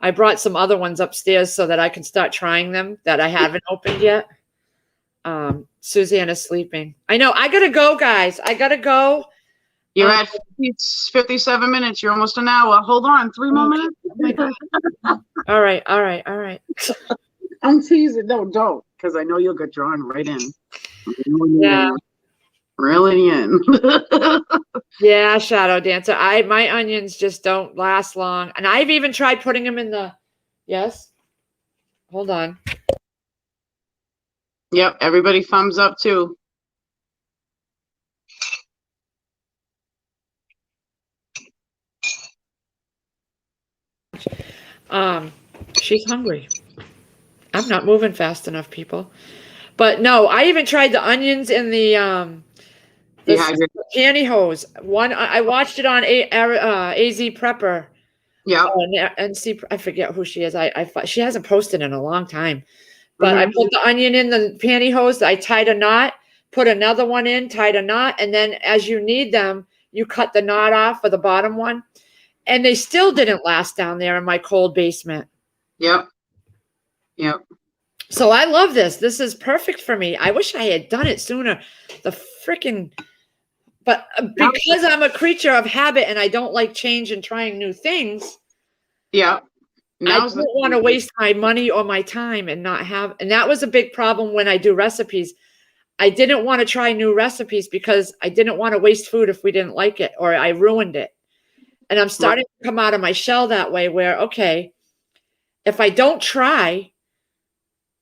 [SPEAKER 1] I brought some other ones upstairs so that I can start trying them that I haven't opened yet. Suzanne is sleeping. I know. I got to go, guys. I got to go.
[SPEAKER 3] You're at 57 minutes. You're almost an hour. Hold on. 3 more minutes.
[SPEAKER 1] Oh my God. All right. All right. All right.
[SPEAKER 3] I'm teasing. No, don't. Because I know you'll get drawn right in.
[SPEAKER 1] Yeah.
[SPEAKER 3] Really in.
[SPEAKER 1] Yeah, Shadow Dancer. My onions just don't last long. And I've even tried putting them in the, yes? Hold on.
[SPEAKER 3] Yep, everybody thumbs up too.
[SPEAKER 1] She's hungry. I'm not moving fast enough, people. But no, I even tried the onions in the pantyhose. One, I watched it on AZ Prepper.
[SPEAKER 3] Yeah.
[SPEAKER 1] And see, I forget who she is. She hasn't posted in a long time. But I put the onion in the pantyhose. I tied a knot, put another one in, tied a knot, and then as you need them, you cut the knot off for the bottom one. And they still didn't last down there in my cold basement.
[SPEAKER 3] Yep. Yep.
[SPEAKER 1] So I love this. This is perfect for me. I wish I had done it sooner. But because I'm a creature of habit and I don't like change and trying new things.
[SPEAKER 3] Yeah.
[SPEAKER 1] I don't want to waste my money or my time and not have, and that was a big problem when I do recipes. I didn't want to try new recipes because I didn't want to waste food if we didn't like it or I ruined it. And I'm starting to come out of my shell that way where, okay, if I don't try,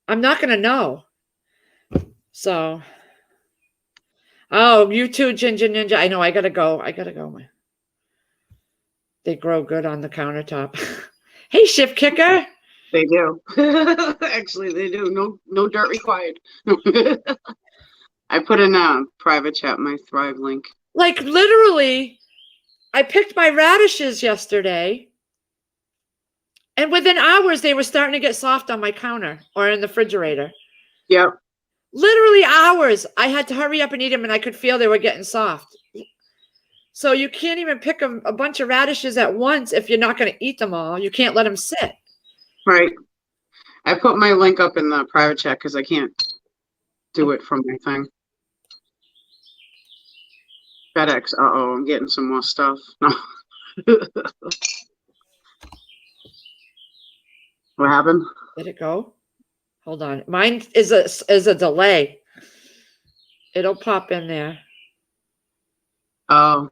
[SPEAKER 1] I'm not going to know. So, oh, you too, Ginger Ninja. I know, I got to go. They grow good on the countertop. Hey, Shift Kicker.
[SPEAKER 3] They do. Actually, they do. No dirt required. I put in a private chat my Thrive link.
[SPEAKER 1] Like literally, I picked my radishes yesterday, and within hours they were starting to get soft on my counter or in the refrigerator.
[SPEAKER 3] Yep.
[SPEAKER 1] Literally hours. I had to hurry up and eat them, and I could feel they were getting soft. So you can't even pick a bunch of radishes at once if you're not going to eat them all. You can't let them sit.
[SPEAKER 3] Right. I put my link up in the private chat because I can't do it from my thing. FedEx. Uh-oh, I'm getting some more stuff. No. What happened?
[SPEAKER 1] Did it go? Hold on. Mine is a delay. It'll pop in there.
[SPEAKER 3] Oh.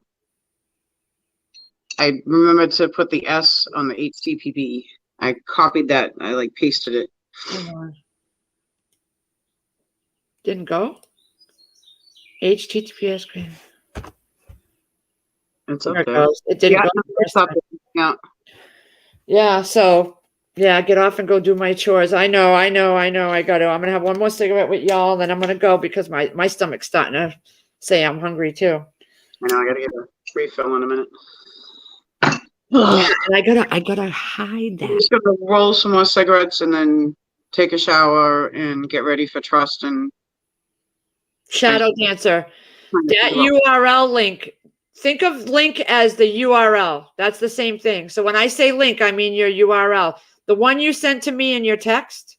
[SPEAKER 3] I remembered to put the S on the HTTP. I copied that. I pasted it.
[SPEAKER 1] Hold on. Didn't go? HTTPS screen.
[SPEAKER 3] It's up
[SPEAKER 1] There it
[SPEAKER 3] there.
[SPEAKER 1] goes. It didn't go.
[SPEAKER 3] It's up there. Yeah.
[SPEAKER 1] Yeah, so yeah, get off and go do my chores. I know. I got to. I'm gonna have one more cigarette with y'all, and then I'm gonna go because my stomach's starting to say I'm hungry too.
[SPEAKER 3] I know. I gotta get a refill in a minute.
[SPEAKER 1] Yeah, and I gotta hide
[SPEAKER 3] I'm
[SPEAKER 1] that.
[SPEAKER 3] just gonna roll some more cigarettes and then take a shower and get ready for trust and
[SPEAKER 1] Shadow Dancer. That URL link. Think of link as the URL. That's the same thing. So when I say link, I mean your URL. The one you sent to me in your text.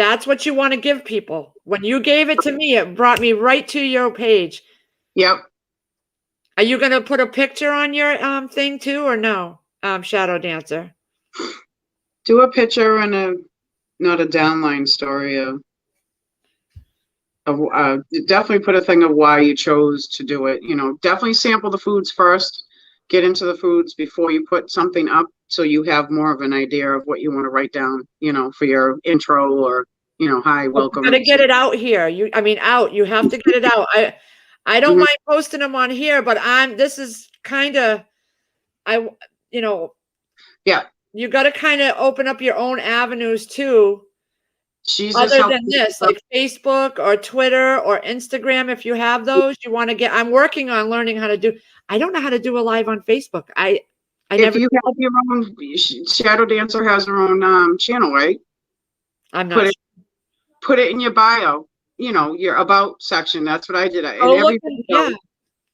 [SPEAKER 1] That's what you want to give people. When you gave it to me, it brought me right to your page.
[SPEAKER 3] Yep.
[SPEAKER 1] Are you going to put a picture on your thing too, or no? Shadow Dancer.
[SPEAKER 3] Do a picture and not a downline story of definitely put a thing of why you chose to do it. Definitely sample the foods first. Get into the foods before you put something up, so you have more of an idea of what you want to write down. For your intro or hi, welcome.
[SPEAKER 1] You got to get it out here. You have to get it out. I don't mind posting them on here, but this is kind of,
[SPEAKER 3] Yeah.
[SPEAKER 1] You got to kind of open up your own avenues too. Other than this, like Facebook or Twitter or Instagram, if you have those, you want to get. I'm working on learning how to do. I don't know how to do a live on Facebook. I
[SPEAKER 3] if you have your own, Shadow Dancer has her own channel, right?
[SPEAKER 1] I'm not.
[SPEAKER 3] Put it in your bio. Your about section. That's what I did.
[SPEAKER 1] Yeah.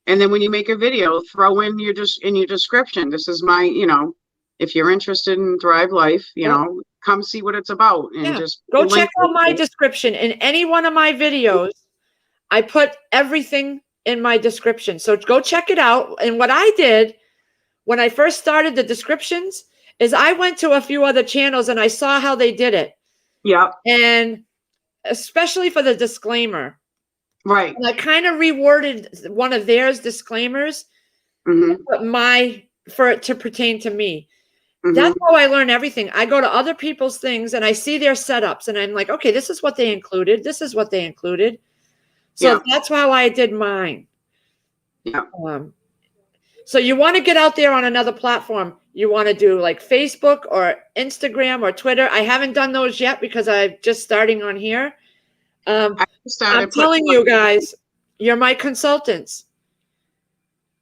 [SPEAKER 3] And then when you make a video, throw in your description. This is my, if you're interested in Thrive Life, come see what it's about, and just
[SPEAKER 1] go check out my description in any one of my videos. I put everything in my description. So go check it out. And what I did when I first started the descriptions is I went to a few other channels and I saw how they did it.
[SPEAKER 3] Yeah.
[SPEAKER 1] And especially for the disclaimer.
[SPEAKER 3] Right.
[SPEAKER 1] And I kind of reworded one of theirs disclaimers, for it to pertain to me. That's how I learn everything. I go to other people's things and I see their setups and I'm like, okay, this is what they included. This is what they included. So that's how I did mine.
[SPEAKER 3] Yeah.
[SPEAKER 1] So you want to get out there on another platform. You want to do like Facebook or Instagram or Twitter. I haven't done those yet because I'm just starting on here. I'm telling you guys, you're my consultants.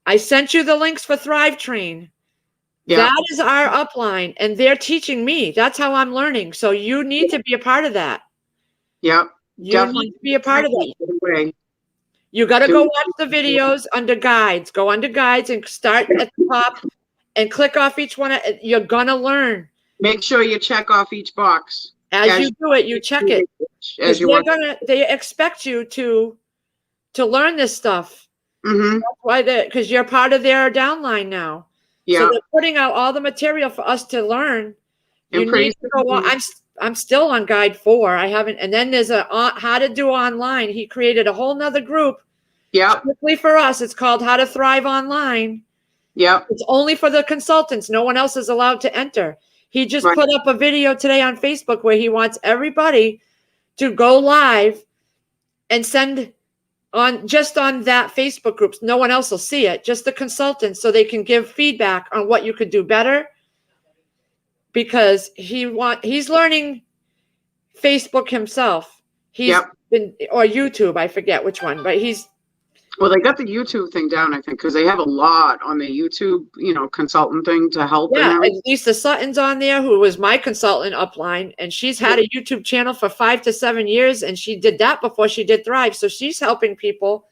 [SPEAKER 1] I sent you the links for Thrive Train. Yeah. That is our upline, and they're teaching me. That's how I'm learning. So you need to be a part of that.
[SPEAKER 3] Yeah.
[SPEAKER 1] You need to be a part of that. You got to go watch the videos under guides. Go under guides and start at the top and click off each one. You're going to learn.
[SPEAKER 3] Make sure you check off each box.
[SPEAKER 1] As you do it, you check it. They expect you to learn this stuff. That's why because you're part of their downline now. Yeah. So they're putting out all the material for us to learn. You need to go on. I'm still on guide 4. I haven't. And then there's how to do online. He created a whole nother group.
[SPEAKER 3] Yeah.
[SPEAKER 1] Strictly for us. It's called How to Thrive Online.
[SPEAKER 3] Yeah.
[SPEAKER 1] It's only for the consultants. No one else is allowed to enter. He just put up a video today on Facebook where he wants everybody to go live and send on that Facebook group. No one else will see it, just the consultants, so they can give feedback on what you could do better. Because he's learning Facebook himself. He's been, or YouTube, I forget which one, but
[SPEAKER 3] well, they got the YouTube thing down, I think, because they have a lot on the YouTube, consultant thing to help.
[SPEAKER 1] Yeah, and Lisa Sutton's on there, who was my consultant upline, and she's had a YouTube channel for 5 to 7 years, and she did that before she did Thrive, so she's helping people.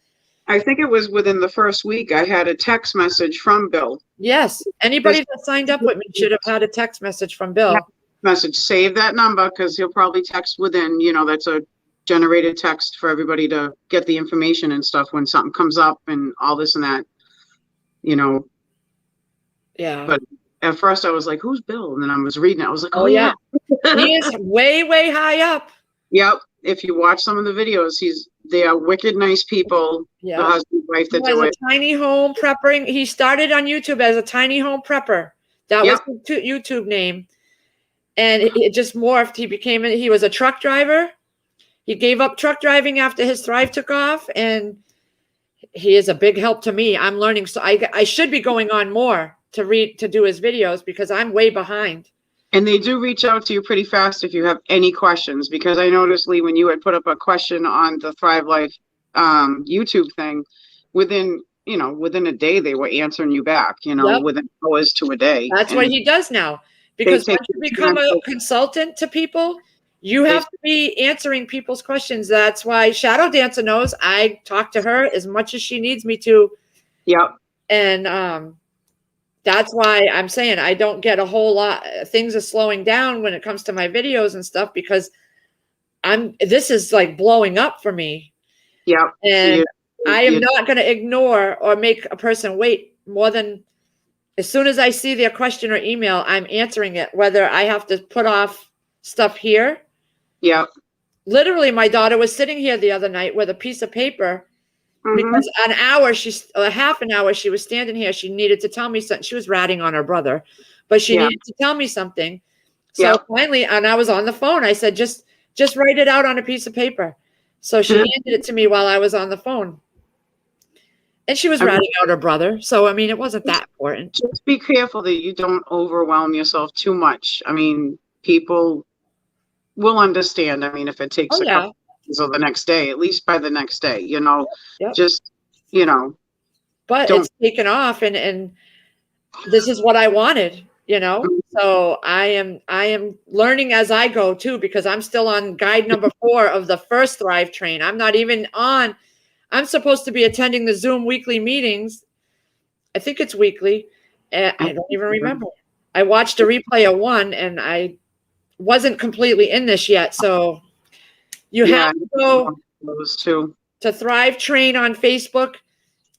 [SPEAKER 3] I think it was within the first week I had a text message from Bill.
[SPEAKER 1] Yes, anybody that signed up with me should have had a text message from Bill.
[SPEAKER 3] Save that number, because he'll probably text within, that's a generated text for everybody to get the information and stuff when something comes up and all this and that,
[SPEAKER 1] Yeah.
[SPEAKER 3] But at first I was like, who's Bill? And then I was reading it. I was like, oh
[SPEAKER 1] yeah. He is way, way high up.
[SPEAKER 3] Yep. If you watch some of the videos, they are wicked nice people.
[SPEAKER 1] Yeah.
[SPEAKER 3] The husband, wife that do it.
[SPEAKER 1] Tiny home prepping. He started on YouTube as a tiny home prepper. That was his YouTube name. And it just morphed. He was a truck driver. He gave up truck driving after his Thrive took off, and he is a big help to me. I'm learning. So I should be going on more to do his videos because I'm way behind.
[SPEAKER 3] And they do reach out to you pretty fast if you have any questions, because I noticed, Lee, when you had put up a question on the Thrive Life YouTube thing, within a day, they were answering you back, within hours to a day.
[SPEAKER 1] That's what he does now. Because once you become a consultant to people, you have to be answering people's questions. That's why Shadow Dancer knows I talk to her as much as she needs me to.
[SPEAKER 3] Yep.
[SPEAKER 1] And that's why I'm saying I don't get a whole lot. Things are slowing down when it comes to my videos and stuff because this is like blowing up for me.
[SPEAKER 3] Yep.
[SPEAKER 1] And I am not going to ignore or make a person wait more than, as soon as I see their question or email, I'm answering it, whether I have to put off stuff here.
[SPEAKER 3] Yep.
[SPEAKER 1] Literally, my daughter was sitting here the other night with a piece of paper because a half an hour, she was standing here. She needed to tell me something. She was ratting on her brother, but she needed to tell me something. So finally, and I was on the phone. I said, just write it out on a piece of paper. So she handed it to me while I was on the phone. And she was ratting out her brother. So, I mean, it wasn't that important.
[SPEAKER 3] Just be careful that you don't overwhelm yourself too much. I mean, people will understand. I mean, if it takes a couple days or the next day, at least by the next day, you know, just, you know.
[SPEAKER 1] But it's taken off, and this is what I wanted, you know. So I am learning as I go too, because I'm still on guide number 4 of the first Thrive Train. I'm not even on. I'm supposed to be attending the Zoom weekly meetings. I think it's weekly. I don't even remember. I watched a replay of one, and I wasn't completely in this yet. So you have to go to Thrive Train on Facebook.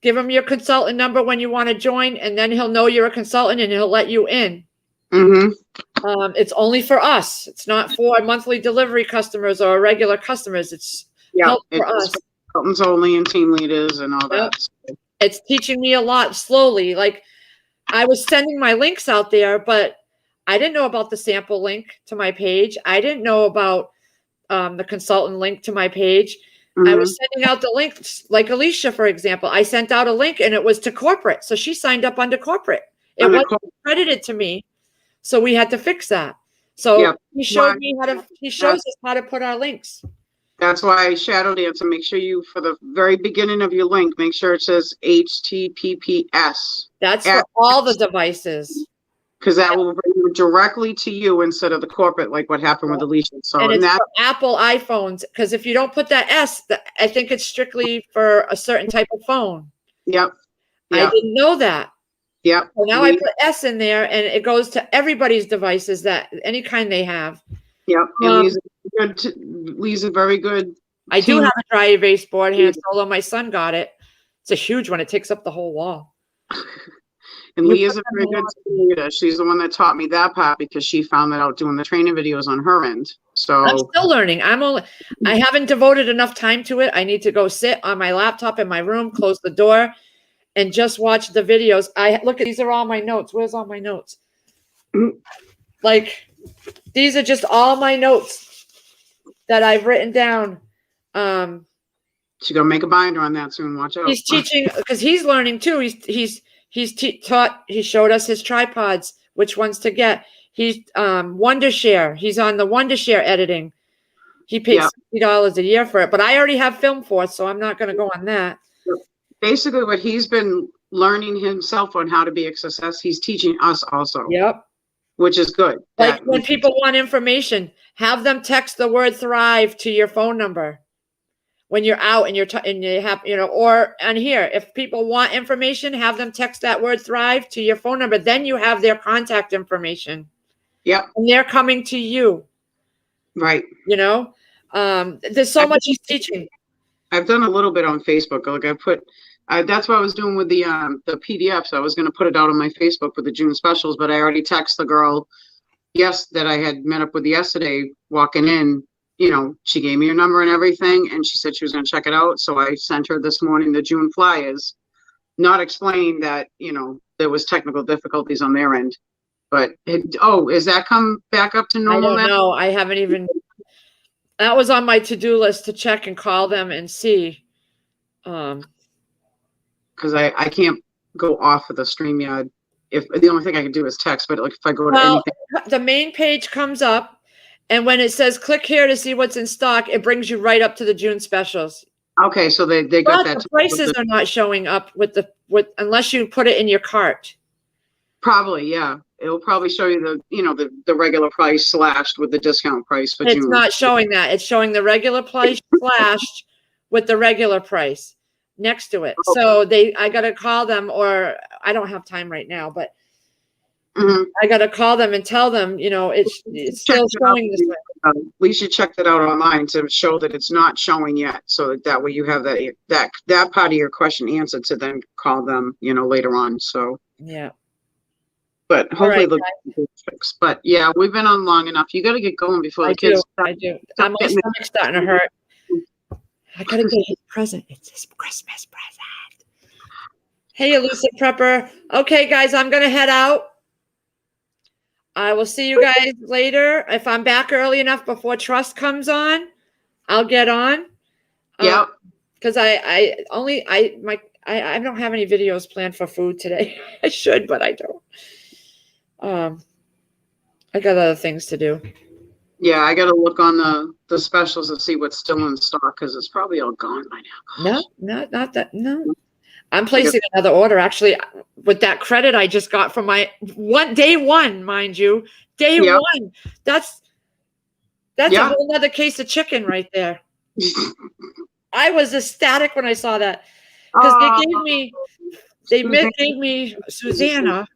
[SPEAKER 1] Give him your consultant number when you want to join, and then he'll know you're a consultant and he'll let you in. It's only for us. It's not for monthly delivery customers or regular customers. It's help for us.
[SPEAKER 3] Consultants only and team leaders and all that.
[SPEAKER 1] It's teaching me a lot slowly. Like, I was sending my links out there, but I didn't know about the sample link to my page. I didn't know about the consultant link to my page. I was sending out the links, like Alicia, for example. I sent out a link and it was to corporate. So she signed up under corporate. It wasn't credited to me. So we had to fix that. So he showed me he shows us how to put our links.
[SPEAKER 3] That's why I shadow dance, and make sure you, for the very beginning of your link, make sure it says HTTPS.
[SPEAKER 1] That's for all the devices.
[SPEAKER 3] Because that will bring you directly to you instead of the corporate, like what happened with Alicia. So,
[SPEAKER 1] and it's for Apple iPhones, because if you don't put that S, I think it's strictly for a certain type of phone.
[SPEAKER 3] I
[SPEAKER 1] didn't know that.
[SPEAKER 3] So
[SPEAKER 1] now I put S in there, and it goes to everybody's devices, that any kind they have.
[SPEAKER 3] And Lee's a very good.
[SPEAKER 1] I do have a dry erase board hand, although my son got it. It's a huge one. It takes up the whole wall.
[SPEAKER 3] And Lee is a very good leader. She's the one that taught me that part, because she found that out doing the training videos on her end. So
[SPEAKER 1] I'm still learning. I haven't devoted enough time to it. I need to go sit on my laptop in my room, close the door, and just watch the videos. Look at these are all my notes. Where's all my notes? Like, these are just all my notes that I've written down.
[SPEAKER 3] She's gonna make a binder on that soon. Watch out.
[SPEAKER 1] He's teaching, because he's learning too. He showed us his tripods, which ones to get. He's Wondershare. He's on the Wondershare editing. He paid $60 a year for it, but I already have Filmforce, so I'm not going to go on that.
[SPEAKER 3] Basically, what he's been learning himself on how to be a success, he's teaching us also. Which is good.
[SPEAKER 1] Like, when people want information, have them text the word Thrive to your phone number when you're out and you have, or on here, if people want information, have them text that word Thrive to your phone number. Then you have their contact information. And they're coming to you.
[SPEAKER 3] Right.
[SPEAKER 1] There's so much he's teaching.
[SPEAKER 3] I've done a little bit on Facebook. Like that's what I was doing with the PDFs. I was going to put it out on my Facebook with the June specials, but I already texted the girl, that I had met up with yesterday, walking in. She gave me her number and everything, and she said she was going to check it out. So I sent her this morning the June flyers, not explaining that, there was technical difficulties on their end. But, is that come back up to normal now?
[SPEAKER 1] I don't know. I haven't even, that was on my to-do list to check and call them and see.
[SPEAKER 3] Because I can't go off of the StreamYard. If the only thing I can do is text, but like if I go to anything.
[SPEAKER 1] The main page comes up. And when it says click here to see what's in stock, it brings you right up to the June specials.
[SPEAKER 3] Okay, so they got that.
[SPEAKER 1] The prices are not showing up unless you put it in your cart.
[SPEAKER 3] Probably, yeah. It'll probably show you the regular price slashed with the discount price for June.
[SPEAKER 1] It's not showing that. It's showing the regular price slashed with the regular price next to it. So I got to call them, or I don't have time right now, but I got to call them and tell them, it's still showing this way.
[SPEAKER 3] At least you checked it out online to show that it's not showing yet, so that way you have that part of your question answered to then call them, later on. So,
[SPEAKER 1] Yeah.
[SPEAKER 3] but
[SPEAKER 1] All
[SPEAKER 3] hopefully
[SPEAKER 1] right,
[SPEAKER 3] they'll get fixed. But yeah, we've been on long enough. You got to get going before
[SPEAKER 1] I
[SPEAKER 3] the
[SPEAKER 1] do.
[SPEAKER 3] kids.
[SPEAKER 1] I do. My
[SPEAKER 3] getting
[SPEAKER 1] stomach's starting to hurt. I gotta get his present. It's his Christmas present. Hey, elusive prepper. Okay, guys, I'm gonna head out. I will see you guys later. If I'm back early enough before Trust comes on, I'll get on.
[SPEAKER 3] Yep.
[SPEAKER 1] Because I don't have any videos planned for food today. I should, but I don't. I got other things to do.
[SPEAKER 3] Yeah, I got to look on the specials and see what's still in stock because it's probably all gone by now.
[SPEAKER 1] No, not that. No, I'm placing another order actually with that credit I just got from my day one, mind you, day
[SPEAKER 3] Yep.
[SPEAKER 1] one. That's a
[SPEAKER 3] Yeah.
[SPEAKER 1] whole nother case of chicken right there. I was ecstatic when I saw that because they gave me Susanna.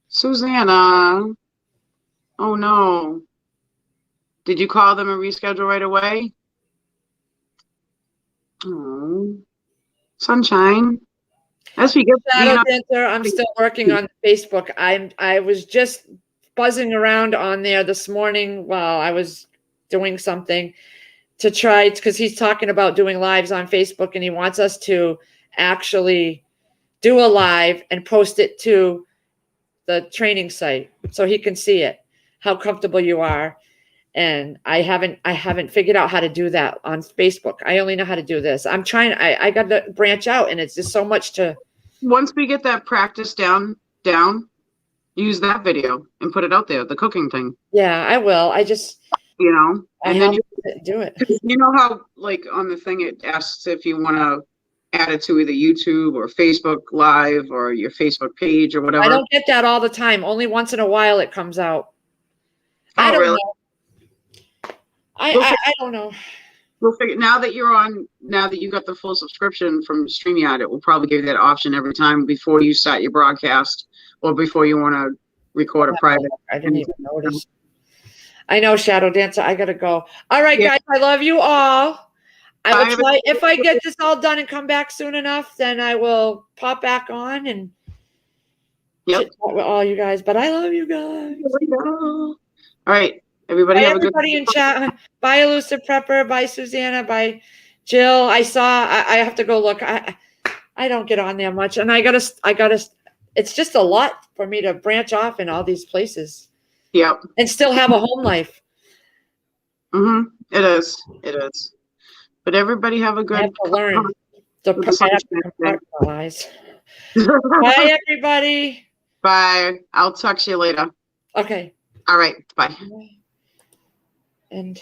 [SPEAKER 3] Susanna. Oh no. Did you call them and reschedule right away? Oh, sunshine. As we get,
[SPEAKER 1] Shadow Dancer, I'm still working on Facebook. I was just buzzing around on there this morning while I was doing something to try, because he's talking about doing lives on Facebook and he wants us to actually do a live and post it to the training site so he can see it, how comfortable you are. And I haven't figured out how to do that on Facebook. I only know how to do this. I'm trying. I got to branch out, and it's just so much to.
[SPEAKER 3] Once we get that practice down, use that video and put it out there. The cooking thing.
[SPEAKER 1] Yeah, I will. I just.
[SPEAKER 3] And then you
[SPEAKER 1] do it.
[SPEAKER 3] You know how, like, on the thing it asks if you want to add it to either YouTube or Facebook Live or your Facebook page or whatever.
[SPEAKER 1] I don't get that all the time. Only once in a while it comes out. I don't know. I don't know.
[SPEAKER 3] We'll figure now that you got the full subscription from StreamYard, it will probably give you that option every time before you start your broadcast or before you want to record a private.
[SPEAKER 1] I didn't even notice. I know, Shadow Dancer. I gotta go. All right, guys. I love you all. I will try. If I get this all done and come back soon enough, then I will pop back on and chit chat with all you guys. But I love you guys.
[SPEAKER 3] All right. Everybody have
[SPEAKER 1] everybody in chat. Bye, Elusive Prepper. Bye, Susanna. Bye, Jill. I have to go look. I don't get on there much, and I gotta. It's just a lot for me to branch off in all these places.
[SPEAKER 3] Yep.
[SPEAKER 1] And still have a home life.
[SPEAKER 3] It is. But everybody have a good.
[SPEAKER 1] I have to learn to compartmentalize. Bye, everybody.
[SPEAKER 3] Bye. I'll talk to you later.
[SPEAKER 1] Okay.
[SPEAKER 3] All right. Bye.
[SPEAKER 1] And